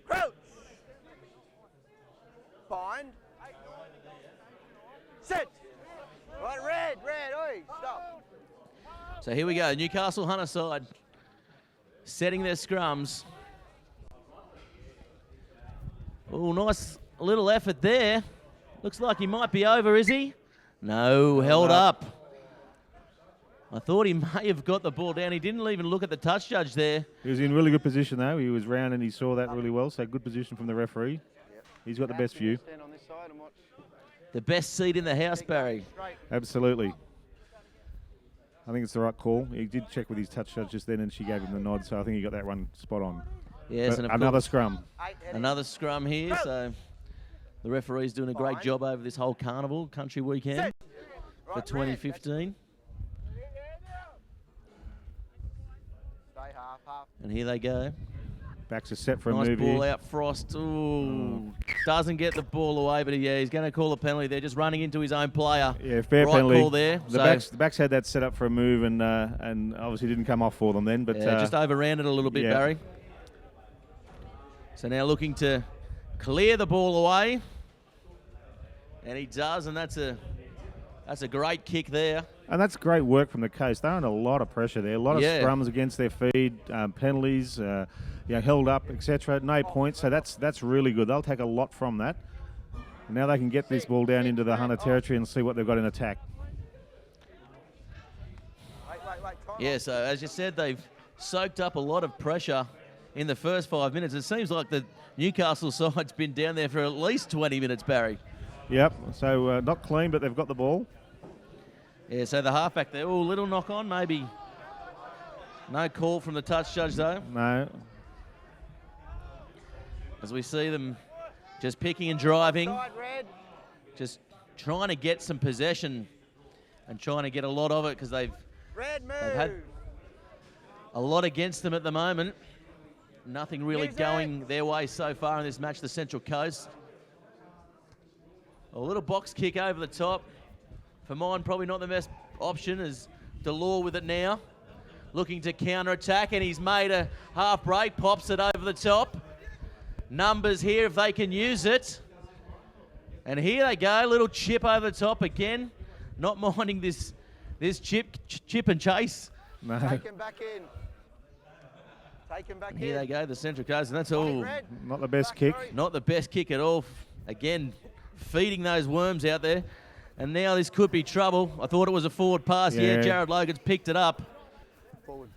Crouch. Bind. Sit. Right, red. Oi, stop. So here we go. Newcastle Hunter side setting their scrums. Oh, nice little effort there. Looks like he might be over, is he? No, held up. I thought he may have got the ball down. He didn't even look at the touch judge there. He was in really good position, though. He was round and he saw that really well, so good position from the referee. He's got the best view. Stand on this side and watch. The best seat in the house, Barry. Straight. Absolutely. I think it's the right call. He did check with his touch judge just then, and she gave him the nod, so I think he got that one spot on. Yes, and of another course, scrum. another scrum here. So the referee's doing a great job over this whole carnival country weekend for 2015. Stay half. And here they go. Backs are set for a Nice move ball here. out, Frost. Ooh, doesn't get the ball away, but he's going to call a penalty. They're just running into his own player. Yeah, fair right penalty. Call there. The backs had that set up for a move, and obviously didn't come off for them then. But just overran it a little bit, yeah. Barry. So now looking to clear the ball away, and he does, and that's a great kick there. And that's great work from the Coast. They're under a lot of pressure there. A lot of scrums against their feed, penalties, held up, etc. No points. So that's really good. They'll take a lot from that. And now they can get this ball down into the Hunter territory and see what they've got in attack. Yeah, so as you said, they've soaked up a lot of pressure in the first 5 minutes. It seems like the Newcastle side's been down there for at least 20 minutes, Barry. Yep. So not clean, but they've got the ball. Yeah, so the halfback there, little knock on, maybe. No call from the touch judge, though. No. As we see them just picking and driving, Side, red. just trying to get some possession and trying to get a lot of it because they've Red move. had a lot against them at the moment. Nothing really going their way so far in this match, the Central Coast. A little box kick over the top. For mine, probably not the best option, as Delore with it now. Looking to counter-attack, and he's made a half break, pops it over the top. Numbers here if they can use it. And here they go, little chip over the top again. Not minding this chip and chase. No. Take him back in. Take him back in. Here they go, the Central Coast, and that's all. Red. Not the best kick. Not the best kick at all. Again, feeding those worms out there. And now this could be trouble. I thought it was a forward pass. Yeah, Jared Logan's picked it up. Forward.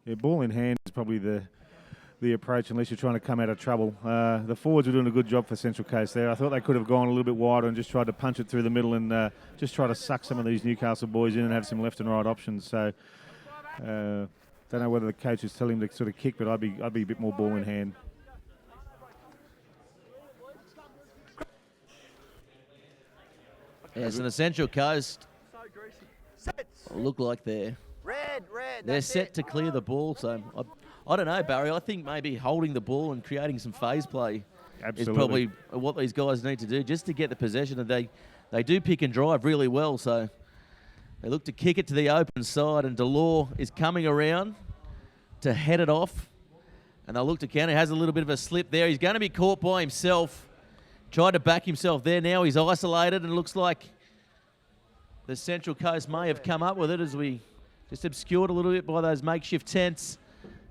Yeah, ball in hand is probably the approach unless you're trying to come out of trouble. The forwards were doing a good job for Central Coast there. I thought they could have gone a little bit wider and just tried to punch it through the middle and just try to suck some of these Newcastle boys in and have some left and right options. So don't know whether the coach is telling him to sort of kick, but I'd be a bit more ball in hand. Yes, and the Central Coast Sets. look like they're Red. set to clear the ball. So I don't know, Barry. I think maybe holding the ball and creating some phase play is probably what these guys need to do just to get the possession. And they do pick and drive really well. So they look to kick it to the open side, and Delore is coming around to head it off. And they'll look to counter. Has a little bit of a slip there. He's going to be caught by himself. Tried to back himself there. Now he's isolated, and it looks like the Central Coast may have come up with it as we just obscured a little bit by those makeshift tents.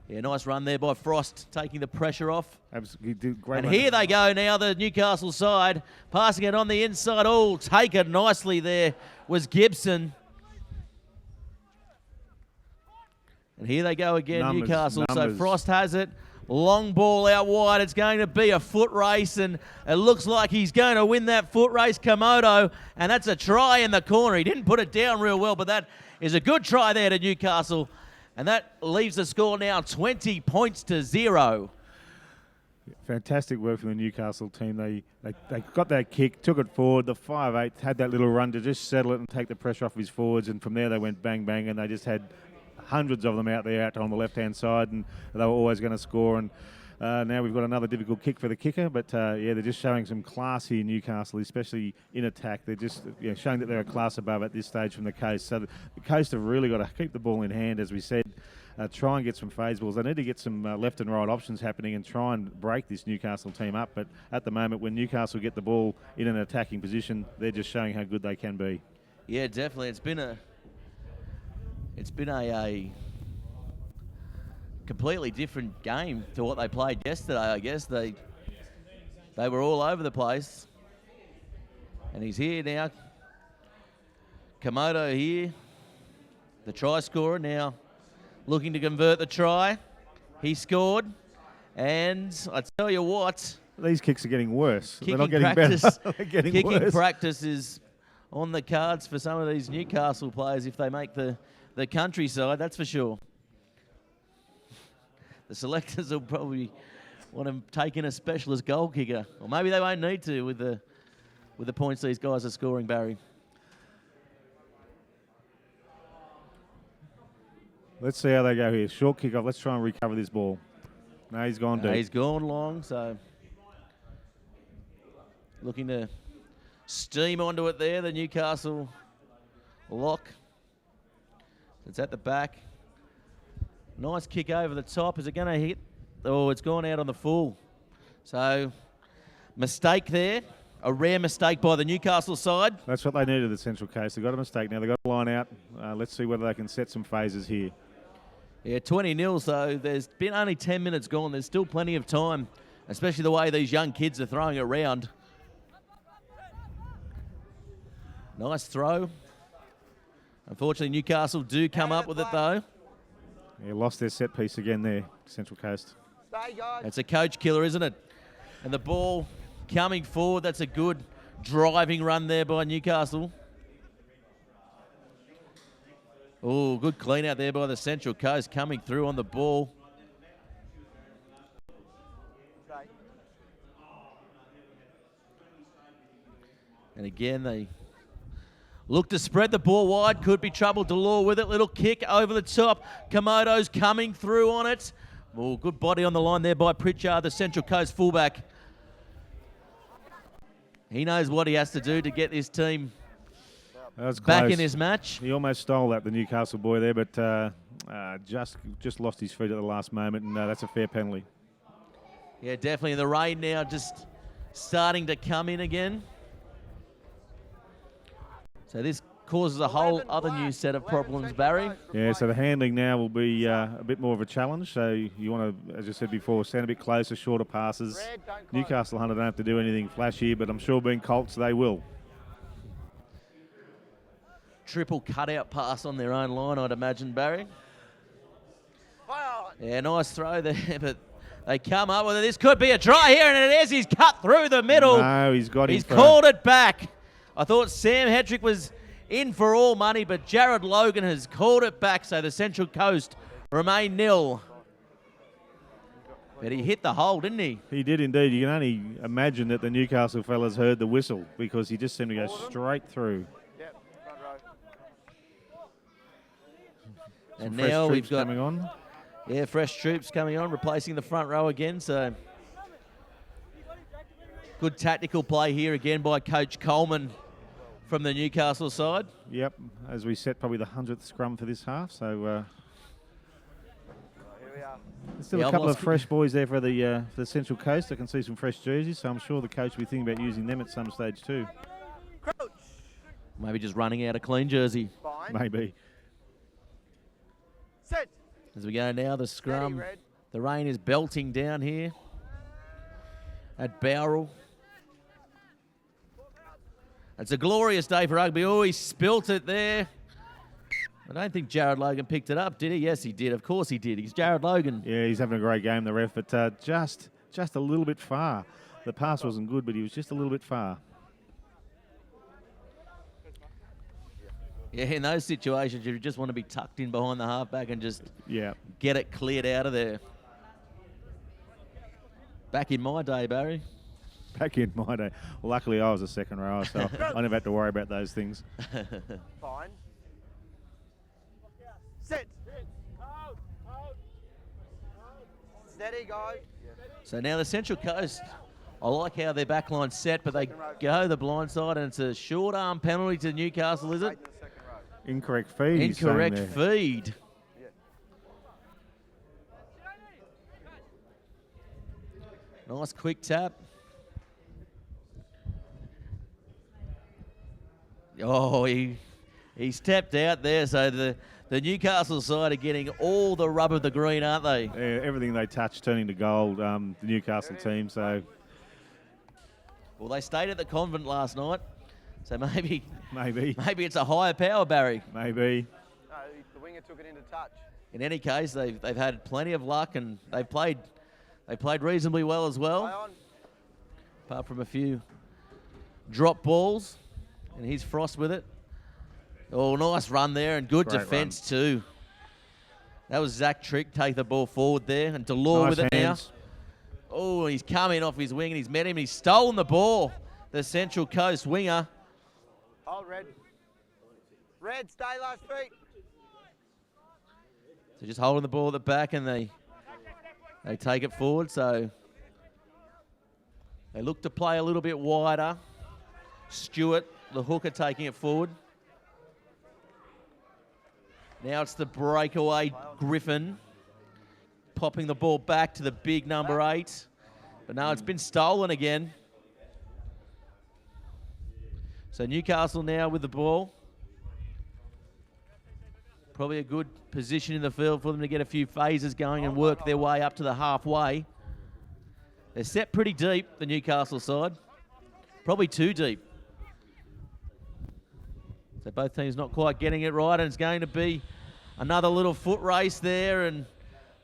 Yeah, nice run there by Frost, taking the pressure off. Absolutely, did great. And here they go now, the Newcastle side, passing it on the inside. Oh, taken nicely there was Gibson. And here they go again, Newcastle. So Frost has it. Long ball out wide. It's going to be a foot race, and it looks like he's going to win that foot race, Komodo, and that's a try in the corner. He didn't put it down real well, but that is a good try there to Newcastle, and that leaves the score now 20 points to 0. Fantastic work from the Newcastle team. They got that kick, took it forward. The 5'8" had that little run to just settle it and take the pressure off his forwards, and from there they went bang, bang, and they just had hundreds of them out there out on the left-hand side, and they were always going to score. And now we've got another difficult kick for the kicker, but they're just showing some class here, Newcastle, especially in attack. They're just showing that they're a class above at this stage from the Coast. So the Coast have really got to keep the ball in hand, as we said, try and get some phase balls. They need to get some left and right options happening and try and break this Newcastle team up. But at the moment, when Newcastle get the ball in an attacking position, they're just showing how good they can be. Yeah, definitely. It's been a completely different game to what they played yesterday, I guess. They were all over the place. And he's here now. Komodo here, the try scorer now looking to convert the try. He scored. And I tell you what, These kicks are getting worse. They're not kicking getting practice, better. They're getting kicking worse. practice is on the cards for some of these Newcastle players if they make the countryside, that's for sure. The selectors will probably want to take in a specialist goal kicker. Or maybe they won't need to with the points these guys are scoring, Barry. Let's see how they go here. Short kick off. Let's try and recover this ball. No, he's gone deep. He's gone long, so looking to steam onto it there, the Newcastle lock. It's at the back. Nice kick over the top. Is it going to hit? Oh, it's gone out on the full. So, mistake there. A rare mistake by the Newcastle side. That's what they needed at the Central Coast. They've got a mistake now. They've got a line out. Let's see whether they can set some phases here. Yeah, 20-0, so there's been only 10 minutes gone. There's still plenty of time, especially the way these young kids are throwing it around. Nice throw. Unfortunately, Newcastle do come up with it, though. Yeah, lost their set piece again there, Central Coast. Stay, guys. That's a coach killer, isn't it? And the ball coming forward. That's a good driving run there by Newcastle. Oh, good clean out there by the Central Coast coming through on the ball. Stay. And again, they look to spread the ball wide. Could be trouble. Delore with it. Little kick over the top. Komodo's coming through on it. Oh, good body on the line there by Pritchard, the Central Coast fullback. He knows what he has to do to get this team That was back close. in this match. He almost stole that, the Newcastle boy there, but just lost his feet at the last moment, and that's a fair penalty. Yeah, definitely. The rain now just starting to come in again. So this causes a whole other new set of problems, Barry. Yeah, so the handling now will be a bit more of a challenge. So you want to, as I said before, stand a bit closer, shorter passes. Red, don't close. Newcastle Hunter don't have to do anything flashy, but I'm sure being Colts, they will. Triple cutout pass on their own line, I'd imagine, Barry. Fire. Yeah, nice throw there, but they come up with it. This could be a try here, and it is. He's cut through the middle. No, he's got him. He's called it back. I thought Sam Hedrick was in for all money, but Jared Logan has called it back, so the Central Coast remain nil. But he hit the hole, didn't he? He did indeed. You can only imagine that the Newcastle fellas heard the whistle because he just seemed to go straight through. Yep, front row. Some And fresh now we've troops got coming on. fresh troops coming on, replacing the front row again. So good tactical play here again by Coach Coleman from the Newcastle side. Yep, as we set probably the 100th scrum for this half. So Here we are. there's still Yeah, a I've couple of lost- fresh boys there for the Central Coast. I can see some fresh jerseys, so I'm sure the coach will be thinking about using them at some stage too. Crouch. Maybe just running out a clean jersey. Fine. Maybe. Set. As we go now, the scrum. Red. The rain is belting down here at Bowral. It's a glorious day for rugby. Oh, he spilt it there. I don't think Jared Logan picked it up, did he? Yes, he did. Of course he did. He's Jared Logan. Yeah, he's having a great game, the ref, but just a little bit far. The pass wasn't good, but he was just a little bit far. Yeah, in those situations, you just want to be tucked in behind the halfback and just Yeah. get it cleared out of there. Back in my day, Barry. Back in my day. Luckily, I was a second rower, so I never had to worry about those things. Fine. Set. Steady, guys. So now the Central Coast, I like how their backline's set, but they go the blind side, and it's a short arm penalty to Newcastle, is it? Right in the second row. Incorrect feed. he's saying Incorrect there. feed. Nice quick tap. Oh, he stepped out there, so the Newcastle side are getting all the rub of the green, aren't they? Everything they touch turning to gold, the Newcastle team. So Well, they stayed at the convent last night, so maybe maybe it's a higher power, Barry. maybe. No, the winger took it into touch. In any case, they've had plenty of luck and they played reasonably well as Play well, on. apart from a few drop balls, and here's Frost with it. Oh, nice run there and good Great defence too. That was Zach Trick take the ball forward there, and Delore Nice with it hands. now. Oh, he's coming off his wing and he's met him. He's stolen the ball. The Central Coast winger. Hold Red. Red, stay last feet. So just holding the ball at the back and they take it forward. So they look to play a little bit wider. Stewart, the hooker, taking it forward. Now it's the breakaway Griffin popping the ball back to the big number 8. But now it's been stolen again. So Newcastle now with the ball. Probably a good position in the field for them to get a few phases going and work their way up to the halfway. They're set pretty deep, the Newcastle side. Probably too deep. So both teams not quite getting it right, and it's going to be another little foot race there, and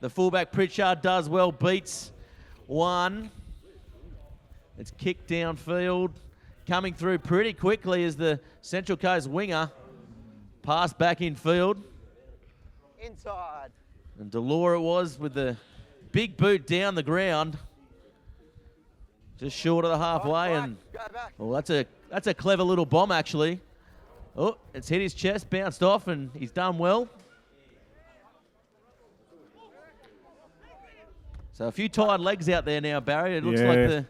the fullback Pritchard does well, beats one. It's kicked downfield. Coming through pretty quickly is the Central Coast winger. Pass back in field. Inside. And Delore it was with the big boot down the ground. Just short of the halfway. And Go back. well, that's a clever little bomb actually. Oh, it's hit his chest, bounced off, and he's done well. So a few tired legs out there now, Barry. It looks like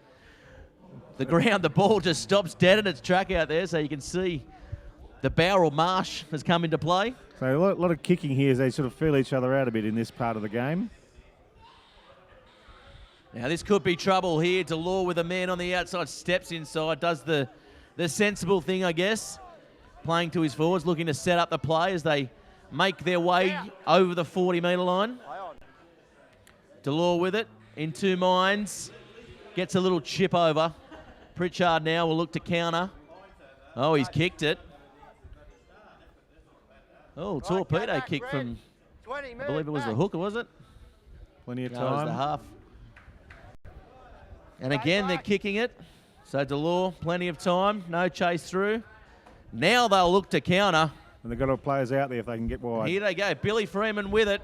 the ground, the ball just stops dead in its track out there, so you can see the Bowral Marsh has come into play. So a lot of kicking here as they sort of feel each other out a bit in this part of the game. Now this could be trouble here. Delore with a man on the outside, steps inside, does the sensible thing, I guess. Playing to his forwards, looking to set up the play as they make their way over the 40-metre line. Play on. Delore with it, in two minds. Gets a little chip over. Pritchard now will look to counter. Oh, he's kicked it. Oh, torpedo back, kick Red. from, 20 I believe it was the hooker, was it? Plenty of No, it was the time. half. And again, they're kicking it. So Delore, plenty of time, no chase through. Now they'll look to counter. And they've got players out there if they can get wide. Here they go, Billy Freeman with it.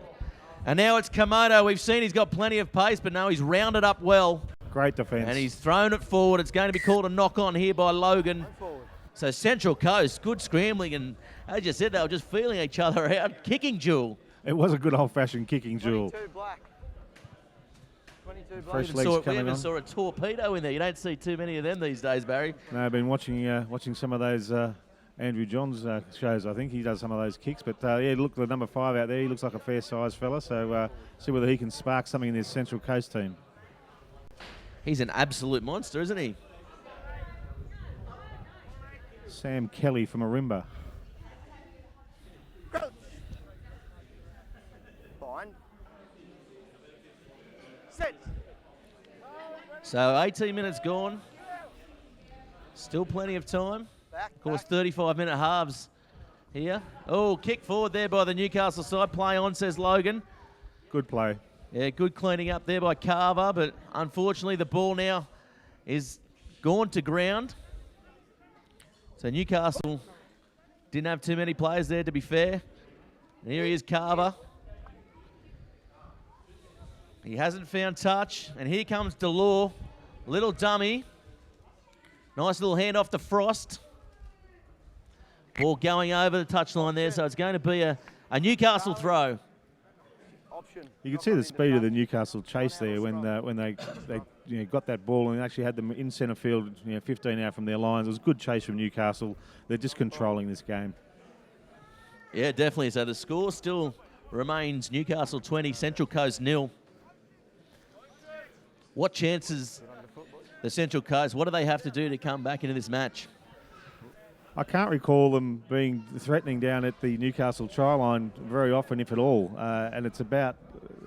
And now it's Komodo. We've seen he's got plenty of pace, but no, he's rounded up well. Great defence. And he's thrown it forward. It's going to be called a knock-on here by Logan. Forward. So Central Coast, good scrambling, and as you said, they were just feeling each other out. Kicking duel. It was a good old-fashioned kicking duel. 22 black. 22 black. Fresh We legs even coming on. saw a torpedo in there. You don't see too many of them these days, Barry. No, I've been watching some of those Andrew Johns shows. I think he does some of those kicks. But yeah, look, the number 5 out there, he looks like a fair-sized fella. So see whether he can spark something in this Central Coast team. He's an absolute monster, isn't he? Sam Kelly from Arimba. Fine. Set. So 18 minutes gone. Still plenty of time. Back. Of course, back. 35-minute halves here. Oh, kick forward there by the Newcastle side. Play on, says Logan. Good play. Yeah, good cleaning up there by Carver, but unfortunately the ball now is gone to ground. So Newcastle didn't have too many players there, to be fair. And here he is, Carver. He hasn't found touch, and here comes Delore. Little dummy. Nice little hand off to Frost. Ball going over the touchline there, so it's going to be a Newcastle throw. Option. You could see the speed of the Newcastle chase there when they got that ball and actually had them in centre field, 15 out from their lines. It was a good chase from Newcastle. They're just controlling this game. Yeah, definitely. So the score still remains Newcastle 20, Central Coast 0. What chances the Central Coast, what do they have to do to come back into this match? I can't recall them being threatening down at the Newcastle try line very often, if at all. And it's about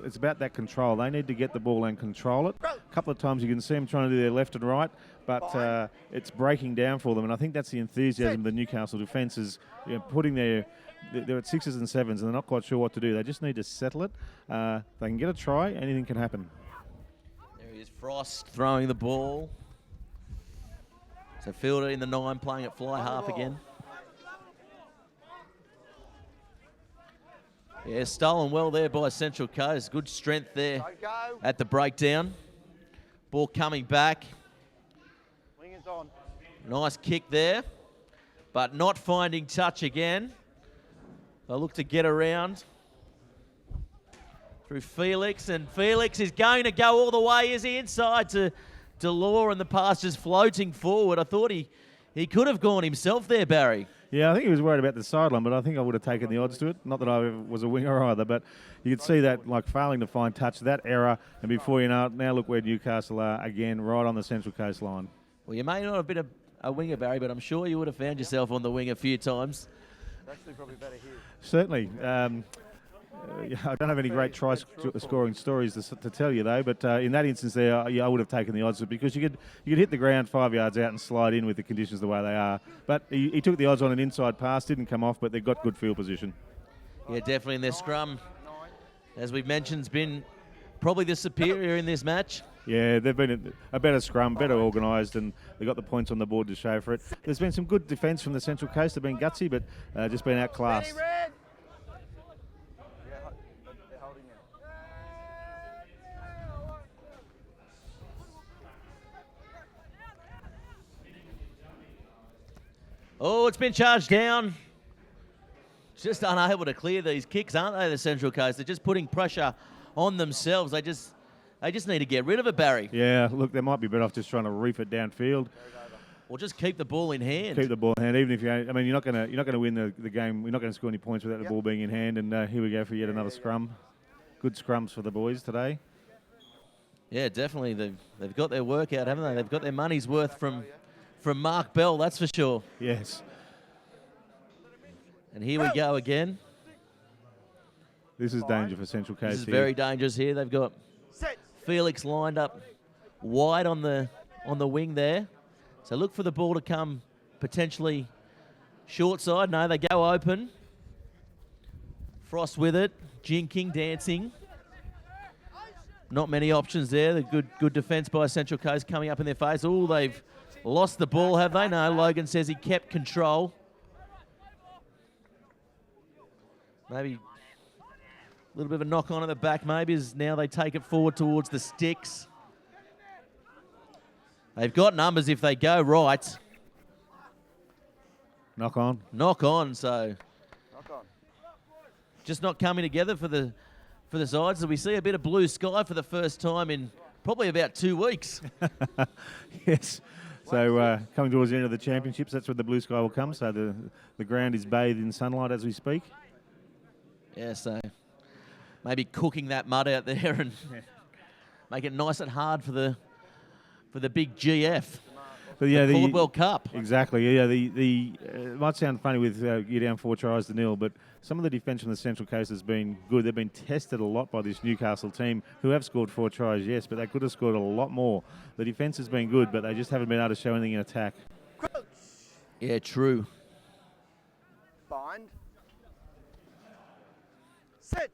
that control. They need to get the ball and control it. A couple of times you can see them trying to do their left and right, but it's breaking down for them. And I think that's the enthusiasm of the Newcastle defence is putting they're at 6s and 7s and they're not quite sure what to do. They just need to settle it. They can get a try, anything can happen. There he is, Frost throwing the ball. So Fielder in the 9 playing at fly half again. Yeah, stolen well there by Central Coast. Good strength there at the breakdown. Ball coming back. Wing is on. Nice kick there, but not finding touch again. They look to get around through Felix, and Felix is going to go all the way. Is he inside to Delore, and the pass just floating forward? I thought he could have gone himself there, Barry. Yeah, I think he was worried about the sideline, but I think I would have taken the odds to it. Not that I was a winger either, but you could see that, like, failing to find touch, that error, and before you know it, now look where Newcastle are again, right on the Central Coast line. Well, you may not have been a winger, Barry, but I'm sure you would have found yourself on the wing a few times. It's actually probably better here. Certainly. I don't have any great try-scoring stories to tell you, though, but in that instance there, I would have taken the odds because you could hit the ground 5 yards out and slide in with the conditions the way they are. But he took the odds on an inside pass, didn't come off, but they've got good field position. Yeah, definitely in their scrum, as we've mentioned, has been probably the superior in this match. Yeah, they've been a better scrum, better organised, and they've got the points on the board to show for it. There's been some good defence from the Central Coast. They've been gutsy, but just been outclassed. Oh, it's been charged down. Just unable to clear these kicks, aren't they, the Central Coast? They're just putting pressure on themselves. They just need to get rid of it, Barry. Yeah, look, they might be better off just trying to reef it downfield. Or just keep the ball in hand. Keep the ball in hand, even if you're not going to win the game. You're not going to score any points without the ball being in hand. And here we go for yet another scrum. Good scrums for the boys today. Yeah, definitely. They've got their work out, haven't they? They've got their money's worth from Mark Bell, that's for sure. Yes. And here we go again. This is danger for Central Coast. This is very dangerous here. They've got Felix lined up wide on the wing there. So look for the ball to come potentially short side. No, they go open. Frost with it, jinking, dancing. Not many options there. The good defence by Central Coast coming up in their face. Oh, they've lost the ball, have they? No, Logan says he kept control. Maybe a little bit of a knock on at the back, maybe, as now they take it forward towards the sticks. They've got numbers if they go right. Knock on. Knock on, so Knock on. just not coming together for the sides. So we see a bit of blue sky for the first time in probably about 2 weeks. Yes. So coming towards the end of the championships, that's when the blue sky will come. So the ground is bathed in sunlight as we speak. Yeah, so maybe cooking that mud out there and make it nice and hard for the big GF. But yeah, the Caldwell Cup. Exactly. Yeah, it might sound funny with you down 4-0, but some of the defence from the Central Coast has been good. They've been tested a lot by this Newcastle team, who have scored 4 tries, yes, but they could have scored a lot more. The defence has been good, but they just haven't been able to show anything in attack. Yeah, true. Bind. Sit.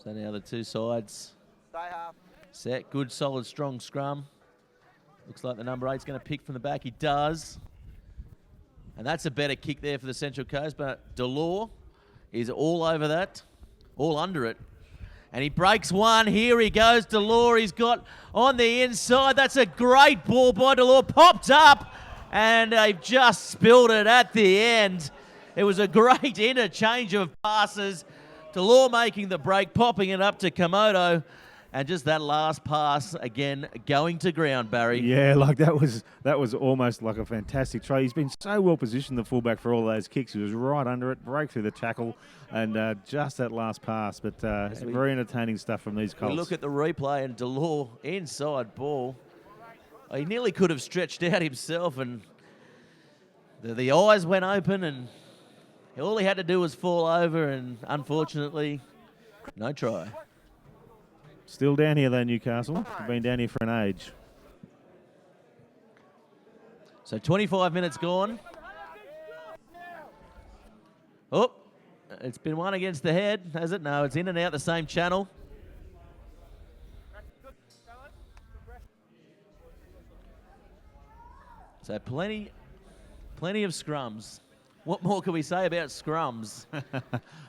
So now the two sides Stay half. set. Good, solid, strong scrum. Looks like the number 8's going to pick from the back. He does. And that's a better kick there for the Central Coast, but Delore is all over that, all under it. And he breaks one. Here he goes, Delore. He's got on the inside. That's a great ball by Delore. Popped up, and they've just spilled it at the end. It was a great interchange of passes. Delore making the break, popping it up to Komodo. And just that last pass, again, going to ground, Barry. Yeah, like that was almost like a fantastic try. He's been so well positioned, the fullback, for all those kicks. He was right under it, break through the tackle, and just that last pass. But very entertaining stuff from these Colts. We look at the replay, and Delore, inside ball. He nearly could have stretched out himself, and the eyes went open, and all he had to do was fall over, and unfortunately, no try. Still down here, though, Newcastle. They've been down here for an age. So 25 minutes gone. Oh, it's been one against the head, has it? No, it's in and out the same channel. So plenty of scrums. What more can we say about scrums?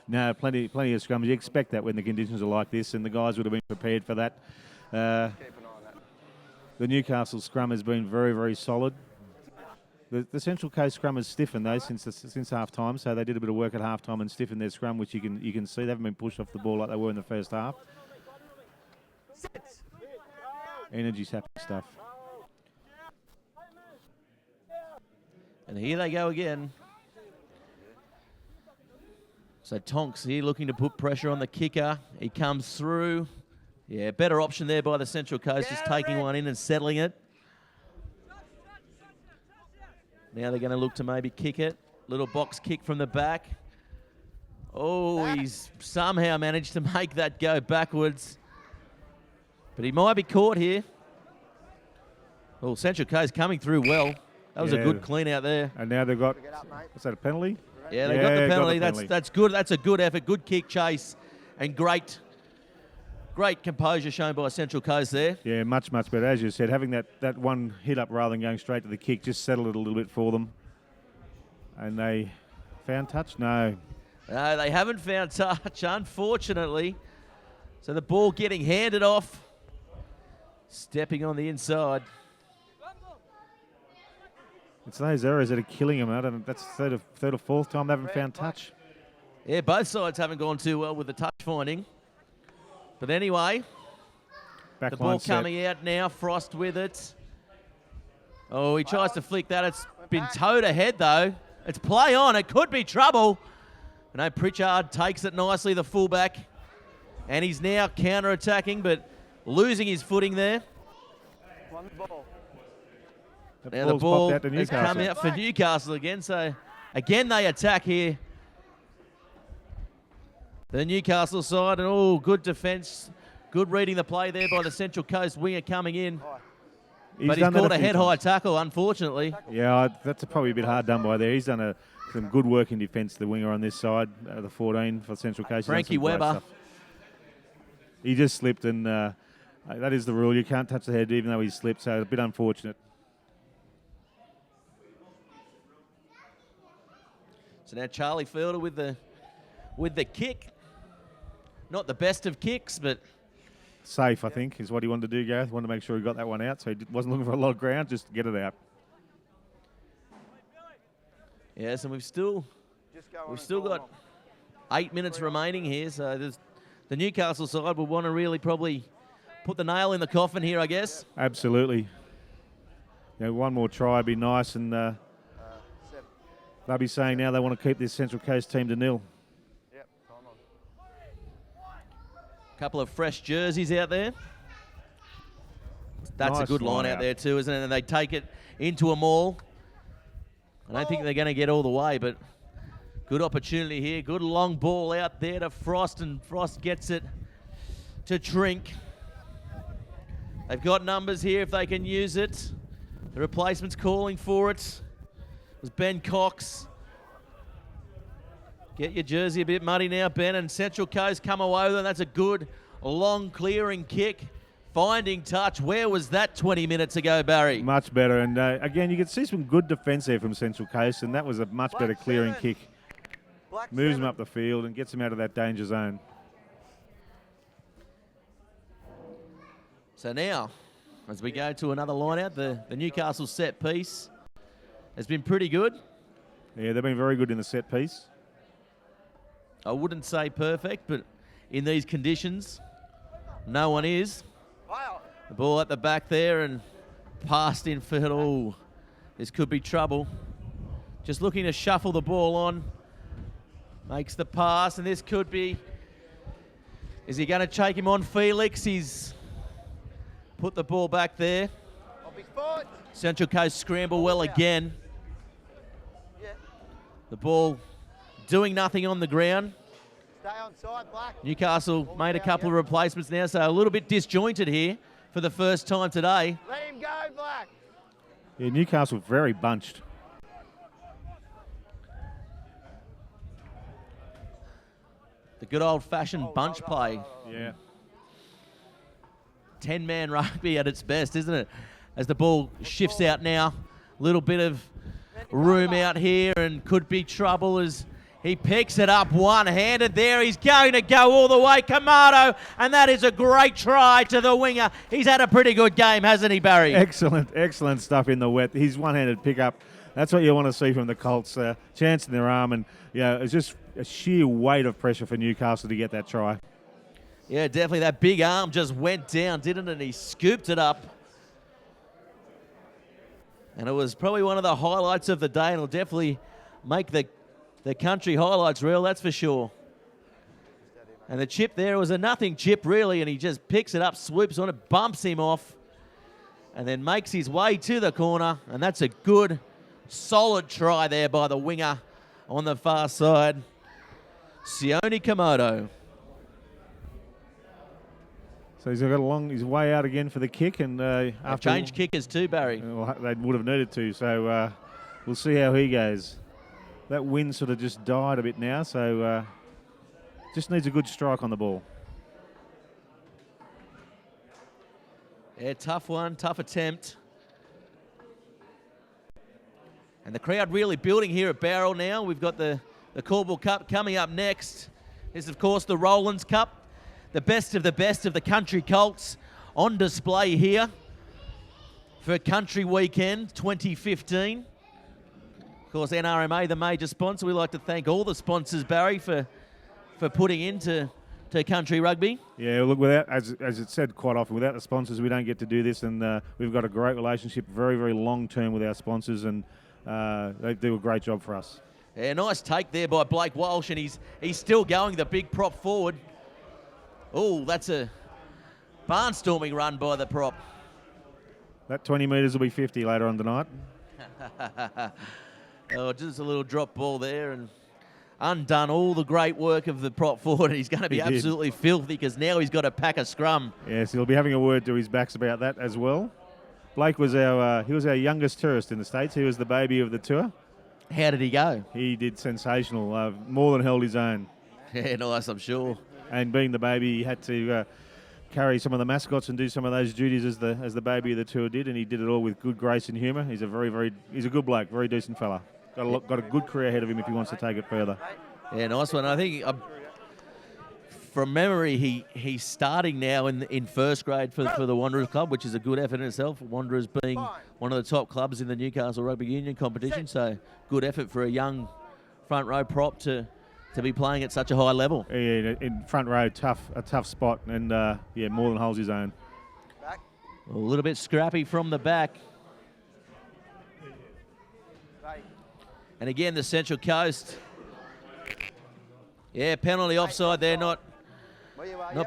No, plenty of scrums. You expect that when the conditions are like this, and the guys would have been prepared for that. The Newcastle scrum has been very, very solid. The Central Coast scrum has stiffened though since half time, so they did a bit of work at half time and stiffened their scrum, which you can see they haven't been pushed off the ball like they were in the first half. Energy sapping stuff. And here they go again. So Tonks here looking to put pressure on the kicker. He comes through. Yeah, better option there by the Central Coast, just taking one in and settling it. Now they're going to look to maybe kick it. Little box kick from the back. Oh, he's somehow managed to make that go backwards. But he might be caught here. Well, Central Coast coming through well. That was a good clean out there. And now they've got, is that a penalty? Yeah, they got the penalty. That's good. That's a good effort. Good kick chase and great composure shown by Central Coast there. Yeah, much, much better. As you said, having that one hit up rather than going straight to the kick just settled it a little bit for them. And they found touch? No. No, they haven't found touch, unfortunately. So the ball getting handed off. Stepping on the inside. It's those errors that are killing them. I don't know, that's third or fourth time they haven't found touch. Yeah, both sides haven't gone too well with the touch finding. But anyway, Back the ball set. coming out now. Frost with it. Oh, he tries to flick that. It's been towed ahead, though. It's play on. It could be trouble. I know Pritchard takes it nicely, the fullback. And he's now counter-attacking, but losing his footing there. Now the ball has come out for Newcastle again. So, again, they attack here. The Newcastle side, and good defence. Good reading the play there by the Central Coast winger coming in. But he's called a head-high tackle, unfortunately. Yeah, that's probably a bit hard done by there. He's done some good work in defence, the winger on this side, the 14 for Central Coast. Frankie Webber. He just slipped, and that is the rule. You can't touch the head even though he slipped, so a bit unfortunate. So now Charlie Fielder with the kick. Not the best of kicks, but safe, I think, is what he wanted to do, Gareth. Wanted to make sure he got that one out, so he wasn't looking for a lot of ground, just to get it out. Yes, and we've still got 8 minutes remaining here, so the Newcastle side will want to really probably put the nail in the coffin here, I guess. Absolutely. One more try would be nice, and they'll be saying now they want to keep this Central Coast team to 0. Yep, time on. Couple of fresh jerseys out there. That's nice a good line out there too, isn't it? And they take it into a maul. I don't think they're going to get all the way, but good opportunity here. Good long ball out there to Frost, and Frost gets it to Trink. They've got numbers here if they can use it. The replacement's calling for it. It was Ben Cox. Get your jersey a bit muddy now, Ben, and Central Coast come away with it. That's a good, long clearing kick. Finding touch. Where was that 20 minutes ago, Barry? Much better. And again, you can see some good defence there from Central Coast, and that was a much better clearing kick. Moves them up the field and gets them out of that danger zone. So now, as we go to another line out, the Newcastle set piece has been pretty good. Yeah, they've been very good in the set piece. I wouldn't say perfect, but in these conditions, no one is. The ball at the back there and passed in for, oh, this could be trouble. Just looking to shuffle the ball on. Makes the pass, and this could be, is he going to take him on Felix? He's put the ball back there. Rugby's forward. Central Coast scramble well again. Yeah. The ball doing nothing on the ground. Stay on side, Black. Newcastle made a couple of replacements now, so a little bit disjointed here for the first time today. Let him go, Black. Yeah, Newcastle very bunched. The good old-fashioned bunch play. Yeah. 10-man rugby at its best, isn't it? As the ball shifts out now, a little bit of room out here and could be trouble as he picks it up one-handed there. He's going to go all the way, Kamado, and that is a great try to the winger. He's had a pretty good game, hasn't he, Barry? Excellent stuff in the wet. His one-handed pickup. That's what you want to see from the Colts. Chance in their arm, and it's just a sheer weight of pressure for Newcastle to get that try. Yeah, definitely. That big arm just went down, didn't it? And he scooped it up. And it was probably one of the highlights of the day, and it'll definitely make the country highlights reel, that's for sure. And the chip there was a nothing chip, really, and he just picks it up, swoops on it, bumps him off, and then makes his way to the corner. And that's a good, solid try there by the winger on the far side, Sione Komodo. So he's got his way out again for the kick, and after Change kickers too, Barry. Well, they would have needed to, so we'll see how he goes. That wind sort of just died a bit now, so just needs a good strike on the ball. Yeah, tough one, tough attempt. And the crowd really building here at Barrel now. We've got the Corbel Cup coming up next. This is, of course, the Rowland's Cup. The best of the country Colts on display here for Country Weekend 2015. Of course, NRMA, the major sponsor. We like to thank all the sponsors, Barry, for putting into country rugby. Yeah, look, without, as it's said quite often, without the sponsors, we don't get to do this, and we've got a great relationship, very, very long-term with our sponsors, and they do a great job for us. Yeah, nice take there by Blake Walsh, and he's still going, the big prop forward. Oh, that's a barnstorming run by the prop. That 20 metres will be 50 later on tonight. Oh, just a little drop ball there, and undone all the great work of the prop forward. He's going to be absolutely filthy because now he's got to pack a scrum. Yes, he'll be having a word to his backs about that as well. Blake was our youngest tourist in the States. He was the baby of the tour. How did he go? He did sensational, more than held his own. Yeah, nice, I'm sure. And being the baby, he had to carry some of the mascots and do some of those duties as the baby of the tour did, and he did it all with good grace and humour. He's a good bloke, very decent fella. Got a good career ahead of him if he wants to take it further. Yeah, nice one. I think from memory, he's starting now in first grade for the Wanderers Club, which is a good effort in itself. Wanderers being one of the top clubs in the Newcastle Rugby Union competition, so good effort for a young front row prop to be playing at such a high level. Yeah, in front row, a tough spot, and more than holds his own. A little bit scrappy from the back. And again, the Central Coast. Yeah, penalty offside there, not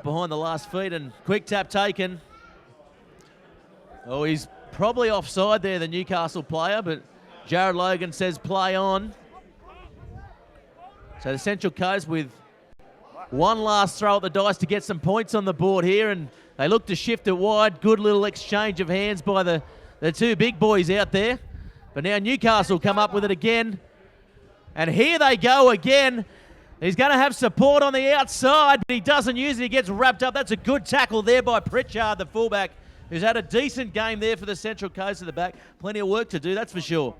behind the last feet, and quick tap taken. Oh, he's probably offside there, the Newcastle player, but Jared Logan says play on. So the Central Coast with one last throw at the dice to get some points on the board here, and they look to shift it wide. Good little exchange of hands by the two big boys out there. But now Newcastle come up with it again. And here they go again. He's going to have support on the outside, but he doesn't use it. He gets wrapped up. That's a good tackle there by Pritchard, the fullback, who's had a decent game there for the Central Coast at the back. Plenty of work to do, that's for sure.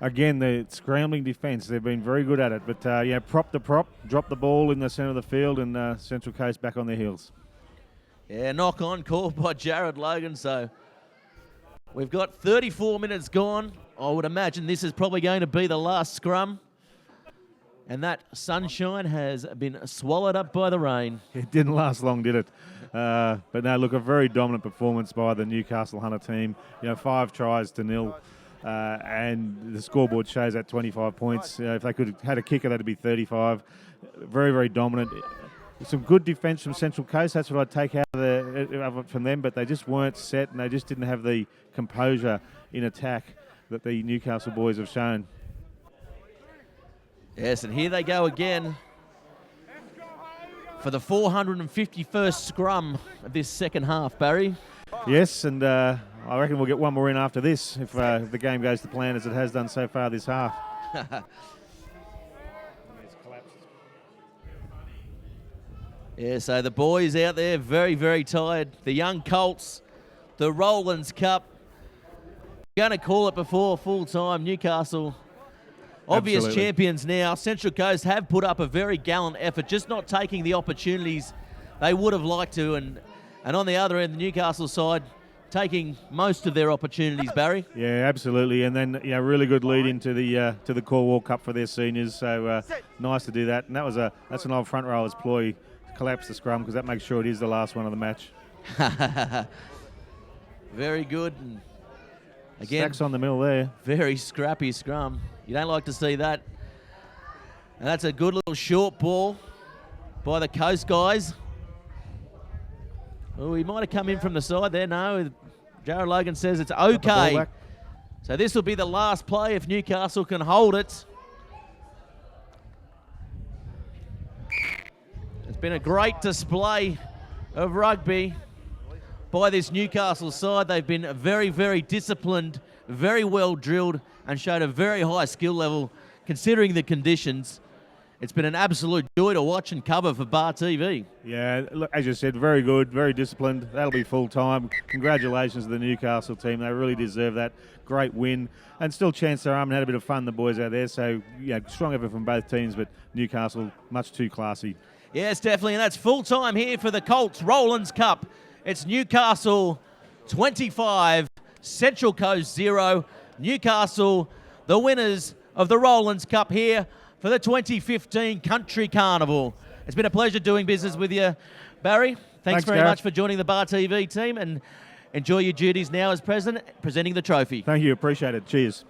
Again, the scrambling defence, they've been very good at it. But, prop the prop, drop the ball in the centre of the field, and Central Coast back on their heels. Yeah, knock on call by Jared Logan. So we've got 34 minutes gone. I would imagine this is probably going to be the last scrum. And that sunshine has been swallowed up by the rain. It didn't last long, did it? But no, look, a very dominant performance by the Newcastle Hunter team. 5 tries to 0. And the scoreboard shows that 25 points. If they could have had a kicker, that'd be 35. Very, very dominant. some good defence from Central Coast. That's what I'd take out of it from them, but they just weren't set and they just didn't have the composure in attack that the Newcastle boys have shown. Yes, and here they go again for the 451st scrum of this second half, Barry. Yes, and I reckon we'll get one more in after this if the game goes to plan as it has done so far this half. Yeah, so the boys out there very, very tired. The young Colts, the Rowlands Cup. Going to call it before full time. Newcastle, obvious Absolutely. champions now. Central Coast have put up a very gallant effort, just not taking the opportunities they would have liked to. And on the other end, the Newcastle side taking most of their opportunities, Barry. Yeah, absolutely. And then really good lead into the Cornwall Cup for their seniors. So nice to do that. And that's an old front rower's ploy. Collapse the scrum because that makes sure it is the last one of the match. Very good. And again, Stacks on the mill there. very scrappy scrum. You don't like to see that. And that's a good little short ball by the Coast guys. Oh, he might have come in from the side there. No, Jared Logan says it's Got the ball okay. back. So this will be the last play if Newcastle can hold it. It's been a great display of rugby by this Newcastle side. They've been very, very disciplined, very well drilled, and showed a very high skill level considering the conditions. It's been an absolute joy to watch and cover for Bar TV. Yeah, look, as you said, very good, very disciplined. That'll be full time. Congratulations to the Newcastle team. They really deserve that. Great win. And still chance their arm and had a bit of fun, the boys out there. So, strong effort from both teams, but Newcastle much too classy. Yes, definitely, and that's full time here for the Colts Rowlands Cup. It's Newcastle 25, Central Coast 0. Newcastle, the winners of the Rowlands Cup here for the 2015 Country Carnival. It's been a pleasure doing business with you, Barry. Thanks very Gareth. much for joining the Bar TV team, and enjoy your duties now as president, presenting the trophy. Thank you, appreciate it. Cheers.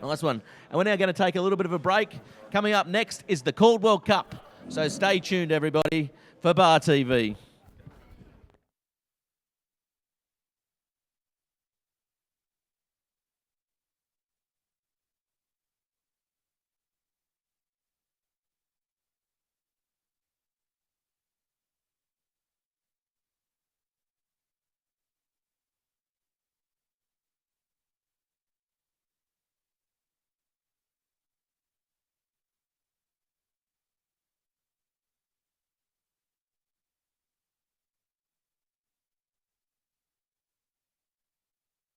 Nice one. And we're now going to take a little bit of a break. Coming up next is the Caldwell Cup. So stay tuned, everybody, for Bar TV.